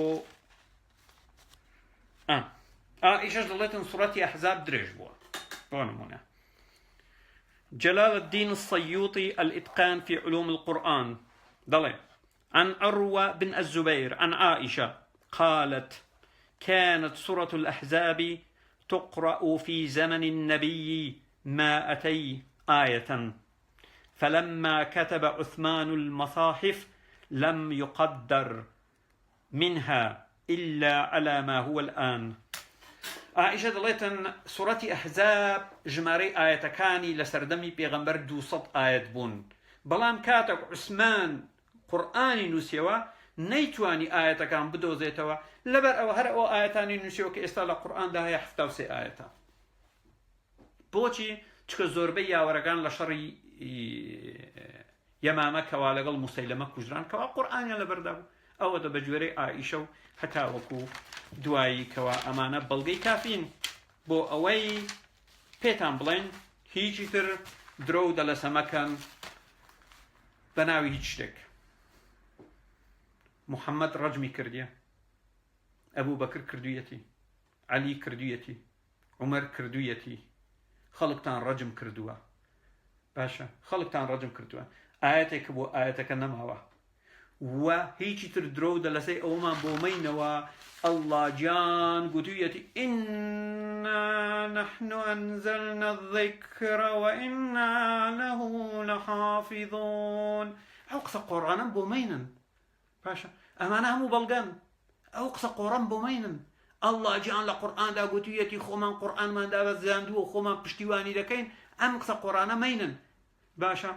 ئائیشەش دەڵێتن سوورەتی ئەحزاب درێژ بووە، بۆ نمونە جلال الدين السيوطي الإتقان في علوم القرآن دلي عن أروى بن الزبير عن عائشة قالت كانت سورة الأحزاب تقرأ في زمن النبي 200 آية، فلما كتب عثمان المصاحف لم يقدر منها إلا على ما هو الآن. عائشة دەڵێتن سوورەتی ئەحزاب ژمارەی ئاەتەکانی لە سەردەمی پێغەمبەر 200 ئاەت بوون، بەڵام کاتێک عوسمان قورئانی نووسیەوە نەیتوانی ئاەتەکان بدۆزێتەوە، لەبەر ئەوە هەر ئەو ئاەتانی نووسیەوە کە ئێستا لە قورئاندا هەیە 73 ئاەتە. بۆچی؟ چکە زۆربەی یاوەرەکان لە شەڕی یەمامە کەوا لەگەڵ موسەیلەمە کوژران کەوا قورئانیان لەبەردا بوو، ئەوە بە جوێرەی ئائیشە و هەتا وەکو دوایی کەوا ئەمانە بەڵگەی کافین بۆ ئەوەی پێتان بڵێن هیچی تر درۆ و دەلەسەمەکەن بە ناوی هیچ شتێک. محەممەد ڕەجمی کردیە، ئەبوو بەکر کردوویەتی، عەلی کردوویەتی، عومەر کردوویەتی، خەڵکتان ڕەجم کردووە، باشە، خەڵکتان ڕەجم کردووە، ئاەتێک بۆ ئاەتەکە نەماوە، و هیچی تر درۆ دەلەسەی ئەومان بۆ مەینەوە. ئەڵڵا جان گوتوویەتی ئینا نەحن ئەنزەلنا الذیکر وئینا لەه لەحافیظون. ئەو قسە قۆڕانەم بۆ مەینن، باشە، ئەمانە هەموو بەڵگەن، ئەو قسە قۆڕەم بۆ مەینن. ئەڵڵا جان لە قورئاندا گوتوویەتی خۆمان قورئانماندا بەزاندووە خۆمان پشتیوانی دەکەین، ئەم قسە قۆڕانە مەینن، باشە.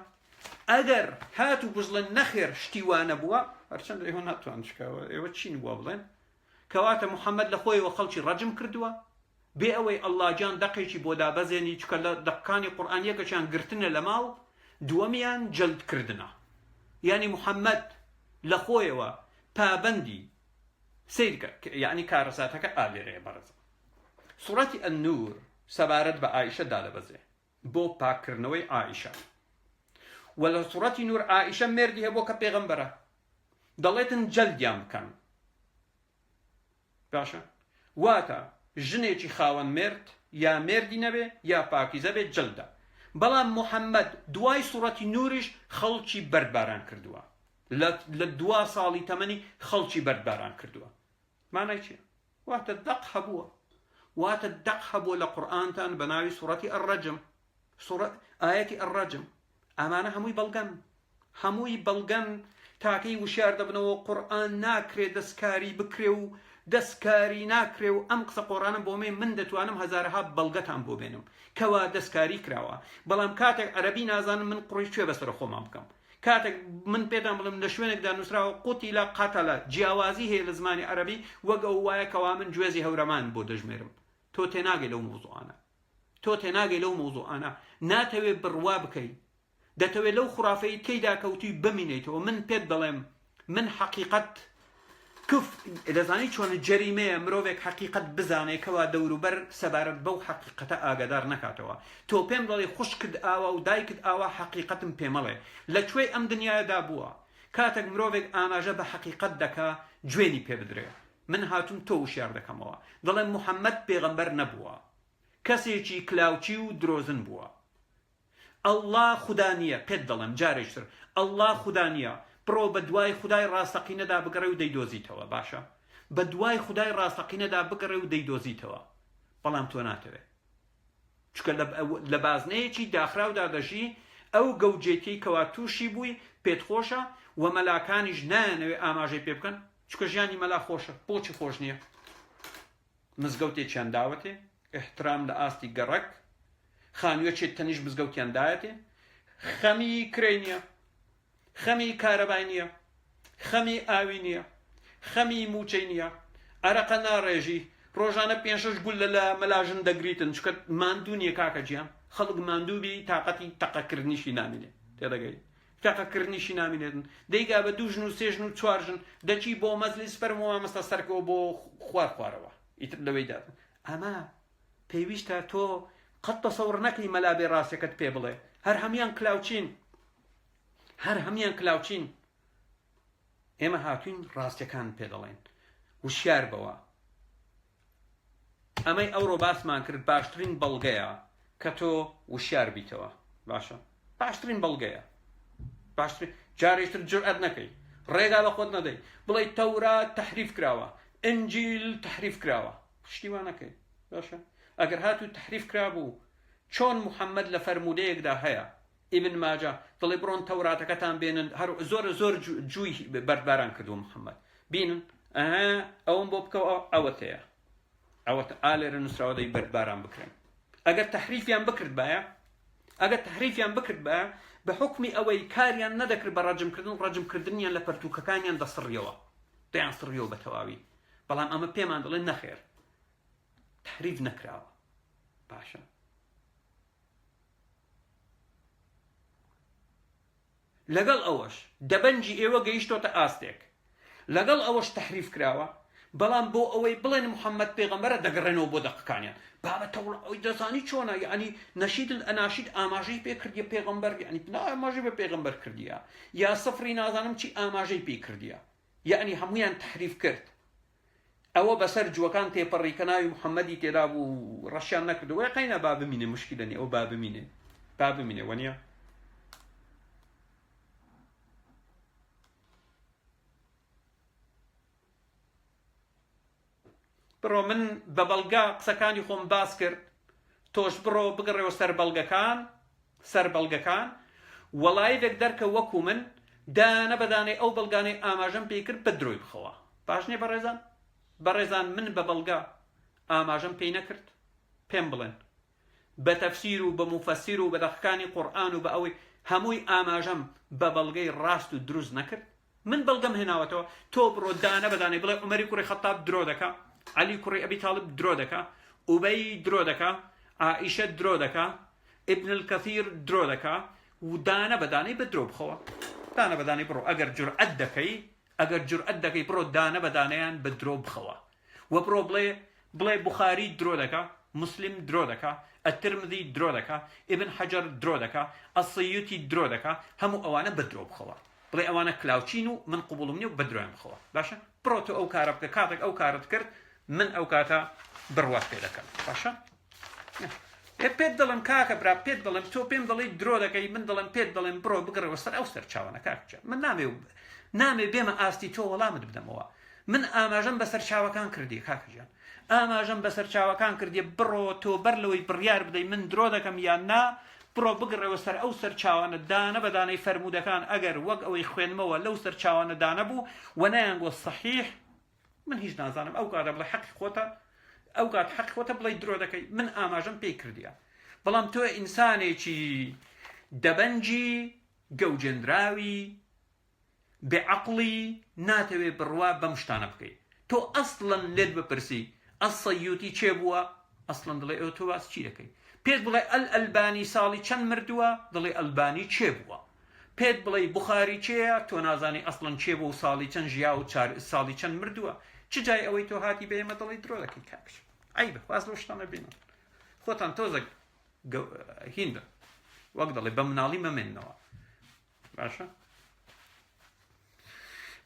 ئەگەر هاتوو بژڵێن نەخێر شتیوانە بووە، هەرچەند ئێوە ناتوان شکاوە، ئێوە چین بووە بڵێن کەواتە محەممەد لە خۆیەوە خەڵکی ڕەجم کردووە، بێ ئەوەی ئەڵڵا جان دەقێکی بۆ دابەزێنی، چکە لە دەقەکانی قورئان یەکەشیان گرتنە لە ماڵ، دووەمیان جەلدکردنە. یعنی محەممەد لە خۆیەوە پابەندی سیرکە، یعنی کارەساتەکە ئالێرەیە بەڕێزە. سوورەتی ئەننور سەبارەت بە ئائیشە دادەبەزێ بۆ پاکردنەوەی ئائیشە، و لە سوورەتی نور ئائیشە مێردی هەبووە کە پێغەمبەرە، دەڵێتن جەلدیان بکەن، باشە، واتە ژنێکی خاوەن مرد یا مێردی نەبێ یا پاکیزە بێت جەلدە. بەڵام محەممەد دوای سوورەتی نوریش خەڵکی بەردباران کردووە، لە 2 ساڵی تەمەنی خەڵکی بەردباران کردووە. مانای چییە؟ واتە دەق هەبووە، واتە دەق هەبوو لە قورئانتان بە ناوی سوورەتی ئەڕەجم ئاەتی ئەڕەجم ئەمانە هەمووی بەڵگەن تاکەی وشار دەبنەوە قورئان ناکرێ دەستکاری بکرێ و دەستکاری ناکرێ و ئەم قسە قۆڕانە بۆ من دەتوانم هەزارها بەڵگەتان بۆ بێنم کەوا دەستکاری کراوە بەڵام کاتێک عەرەبی نازانم من قڕی کوێ بەسەر خۆمان بکەم کاتێک من پێتان بڵم لە شوێنێکدا نووسراوە قوتیلە قەتەلە جیاوازی هەیە لە زمانی عەرەبی وەک ئەو وایە کەوا من گوێزی هەورەمان بۆ دەژمێرم تۆ تێناگەی لەو مۆزوعانە ناتەوێت بڕوا بکەیت دەتەوێت لەو خوڕافەی تێیدا کەوتی بمینێتەوە من پێت دەڵێم من حەقیقەت دەزانی چۆن جەریمەیە مرۆڤێک حەقیقەت بزانێکەوە دەوروبەر سەبارەت بەو حەقیقەتە ئاگادار نەکاتەوە تۆ پێم دەڵێ خوشکت ئاوا و دایکت ئاوا حەقیقەتم پێمەڵێ لەکوێ ئەم دنیادا بووە کاتێک مرۆڤێک ئاماژە بە حەقیقەت دەکا گوێنی پێ بدرێ من هاتووم تۆ وشیار دەکەمەوە دەڵێم موحەممەد پێغەمبەر نەبووە کەسێکی کلااوچی و درۆزن بووە ئەڵڵا خودا نییە پێت دەڵێم جارێکتر ئەڵڵا خودا نییە بڕۆ بە دوای خدای ڕاستەقینەدا بگەڕێ و دەیدۆزیتەوە باشە بە دوای خدای ڕاستەقینەدا بگەڕێ و دەیدۆزیتەوە بەڵام تۆ ناتەوێت چکە لە بازنەیەکی داخراودا دەژی ئەو گەوجێتی کەوا تووشی بووی پێت خۆشە و مەلاکانیش نایانەوێ ئاماژەی پێ بکەن چکە ژیانی مەلا خۆشە بۆچی خۆش نییە مزگەوتێکیان داوەتێ احترام لە ئاستی گەڕەک خانوویەکێک تەنیش مزگەوتیان دایەتێ خەمی کرێ نییە خەمی کارەبای نییە خەمی ئاوی نییە خەمی موچەی نییە ئەرەقە ناڕێژی ڕۆژانە 5-6 گول لە مەلاژن دەگریتن چکە ماندوو نییە کاکە گیان خەڵک ماندووبی تااقەتی تەقەکردنیشی نامێنێت تێدەگەی تەقەکردنیشی نامێنێتن دەیگا بە 2 ژن و 3 ژن و 4 ژن دەچی بۆ مەزلیس فەرمووە مەستە سەرکەوە بۆ خوارەوە ئیتر لەوەی داتن ئەمە پێویستە تۆ قەت تەسەوڕ نەکەی مەلا بێ ڕاستیەکەت پێ بڵێ هەر هەمیان کلااوچین ئێمە هاتوین ڕاستیەکان پێ دەڵێن وشیار بەوە ئەمەی ئەوڕۆ باسمان کرد باشترین بەڵگەیە کە تۆ وشیار بیتەوە باشە باشترین بەڵگەیە باشترین جارێکتر جورئەت نەکەی ڕێگا بە خۆت نەدەی بڵێ تەورات تەحریف کراوە ئنجیل تەحریف کراوە پشتیوان نەکەی باشە ئەگەر هاتوو تەحریف کرابوو چۆن محەممەد لە فەرمودەیەکدا هەیە ئیبن ماجە دڵێ بڕۆن تەوراتەکەتان بێنن هەر زۆر جووی بەردباران کردووە محەممەد بینن ئەوم بۆ بکەوە ئەوەتەیە ئەوەتە ئالێرە نووسراوەدەی بەردباران بکرێن ئەگەر تەحریفیان بکرد بایە بە حکمی ئەوەی کاریان نەدەکرد بە ڕەجمکردنیان لە پەرتوکەکانیان دەسڕیەوە دەیان سڕیەوە بە تەواوی بەڵام ئەمە پێمان دەڵێن نەخێر تحریف نەکراوە باشە لەگەڵ ئەوەش دەبەنجی ئێوە گەیشتۆتە ئاستێک لەگەڵ ئەوەش تەحریف کراوە بەڵام بۆ ئەوەی بڵێن محەممەد پێغەمبەرە دەگەڕێنەوە بۆ دەقەکانیان بابەتە ئەوی دەزانی چۆنە یعنی نەشید ئەناشید ئاماژەی پێ کردیە پێغەمبەر یعنی ئاماژەی بە پێغەمبەر کردیە یا سەفری نازانم چی ئاماژەی پێ کردیە یعنی هەمویان تەحریف کرد ئەوە بەسەر جووەکان تێپەڕی کە ناوی محەممەدی تێدا بوو ڕەشیان نەکردەوە قەینە با بمینێ مشکلە نیە ئەو با بمینێ وەنیە بڕۆ من بە بەڵگا قسەکانی خۆم باس کرد تۆش بڕۆ بگەڕێەوە سەر بەڵگەکان وەڵایەک دەرکە وەکو من دانە بەدانێ ئەو بەڵگانەی ئاماژەم پێی کرد بە درۆی بخەوە باش نییە بەڕێزان من بە بەڵگا ئاماژەم پێی نەکرد پێم بڵێن بە تەفسیر و بە موفەسیر و بە دەقەکانی قورئان و بە ئەوەی هەمووی ئاماژەم بە بەڵگەی ڕاست و دروست نەکرد من بەڵگەم هێناوەتەوە تۆ بڕۆ دانە بەدانێ بڵێ عومەری کوڕی خەتاب درۆ دەکا علی کوڕی ئەبی تاڵب درۆ دەکا ئوبەی درۆ دەکا عائیشە درۆ دەکا ئیبن الکەثیر درۆ دەکا و دانە بەدانەی بە درۆ بخەوە دانە بەدانەی بڕۆ ئەگەر جورئەت دەکەی بڕۆ دانە بەدانەیان بە درۆ بخەوە و بڕۆ بڵێ بوخاری درۆ دەکا مسلم درۆ دەکا ئەترمذی درۆ دەکا ئیبن حەجەر درۆ دەکا ئەسیوطی درۆ دەکا هەموو ئەوانە بە درۆ بخەوە بڵێ ئەوانە کلااوچین و من قبوڵم نییە و بە درۆیان بخەوە باشە بڕۆ تۆ ئەو کارە بکە کاتێک ئەو کارت کرد من ئەو کاتە بڕوات پێ دەکەم باشە پێت دەڵم کاکە برا پێت دەڵم تۆ پێم دەڵی درۆ دەکەی من دەڵم پێت دەڵێم بڕۆ بگەڕەوە سەر ئەو سەر چاوانە کاکچە من نامێ بێمە ئاستی تۆ وەڵامت بدەمەوە من ئاماژەم بەسەر چاوەکان کردی کاکەجان، ئاماژەم بەسەر چاوەکان کردی بڕۆ تۆ بەر لەوەی بڕیار بدەی من درۆ دەکەم یان نا، بڕۆ بگڕەوە سەر ئەو سەر چاوانە دانە بەدانەی فەرمودەکان ئەگەر وەک ئەوەی خوێنمەوە لەو سەر چاوانە دانە بوو و نەیانگۆ سەحیح، من هیچ نازانم ئەو کاتە بڵێ حەقی خۆتە، ئەو کات حەقی خۆتە بڵێ درۆ دەکەی، من ئاماژەم پێی کردیە. بەڵام تۆ ئینسانێکی دەبەنجی گەوجێنراوی بێعەقڵی ناتەوێ بڕوا بەم شتانە بکەی. تۆ ئەسڵەن لێت بپرسی ئەسەیوتی چێ بووە، ئەسڵەن دڵێ ئەو تۆ باس چی دەکەی؟ پێت بڵێ ئەلبانی ساڵی چەند مردووە، دڵێ ئەلبانی چێ بووە. پێت بڵێ بوخاری چێە، تۆ نازانی ئەسڵەن چێ بوو و ساڵی چەند ژیا و ساڵی چەند مردووە. چ جای ئەوەی تۆ هاتی بە ئێمە دڵی درۆ دەکەی کاکش؟ عەیبە، واز لەو شتانە بینن. خۆتان تۆزە هیندە، وەک دەڵێ بە مناڵی مەمێننەوە. باشە؟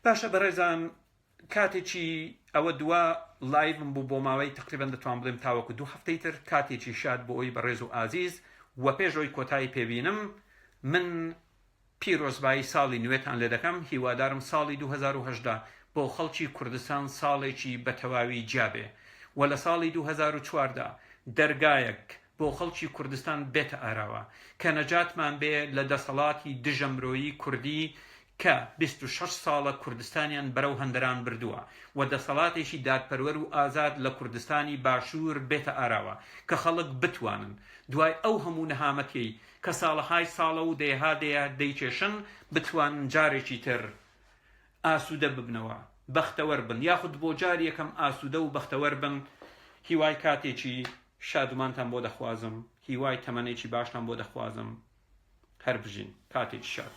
باشە بەڕێزان، کاتێکی ئەوە دووە لایڤم بوو بۆ ماوەی تقریبەن دەتوان بڵێم تاوەکو 2 هەفتەی تر، کاتێکی شاد بۆ ئەوی بەڕێز و ئازیز و پێشەوەی کۆتایی پێبینم، من پیرۆزبایی ساڵی نوێتان لێ دەکەم. هیوادارم ساڵی 2018 بۆ خەڵکی کوردستان ساڵێکی بەتەواوی جیابێ و لە ساڵی 2014 دەرگایەک بۆ خەڵکی کوردستان بێتە ئاراوە کە نەجاتمان بێ لە دەسەڵاتی دژەمرۆیی کوردی کە 26 ساڵە کوردستانیان بەرەو هەندەران بردووە و دەسەڵاتێکی دادپەروەر و ئازاد لە کوردستانی باشوور بێتە ئاراوە کە خەڵک بتوانن دوای ئەو هەموو نەهامەتی کە ساڵەهای ساڵە و دەیهادەیە دەیچێشن بتوانن جارێکی تر ئاسوودە ببنەوە، بەختەوەر بن، یاخود بۆ جاری یەکەم ئاسوودە و بەختەوەر بن. هیوای کاتێکی شادومانتان بۆ دەخوازم، هیوای تەمەنێکی باشتان بۆ دەخوازم. هەر بژین، کاتێکی شاد.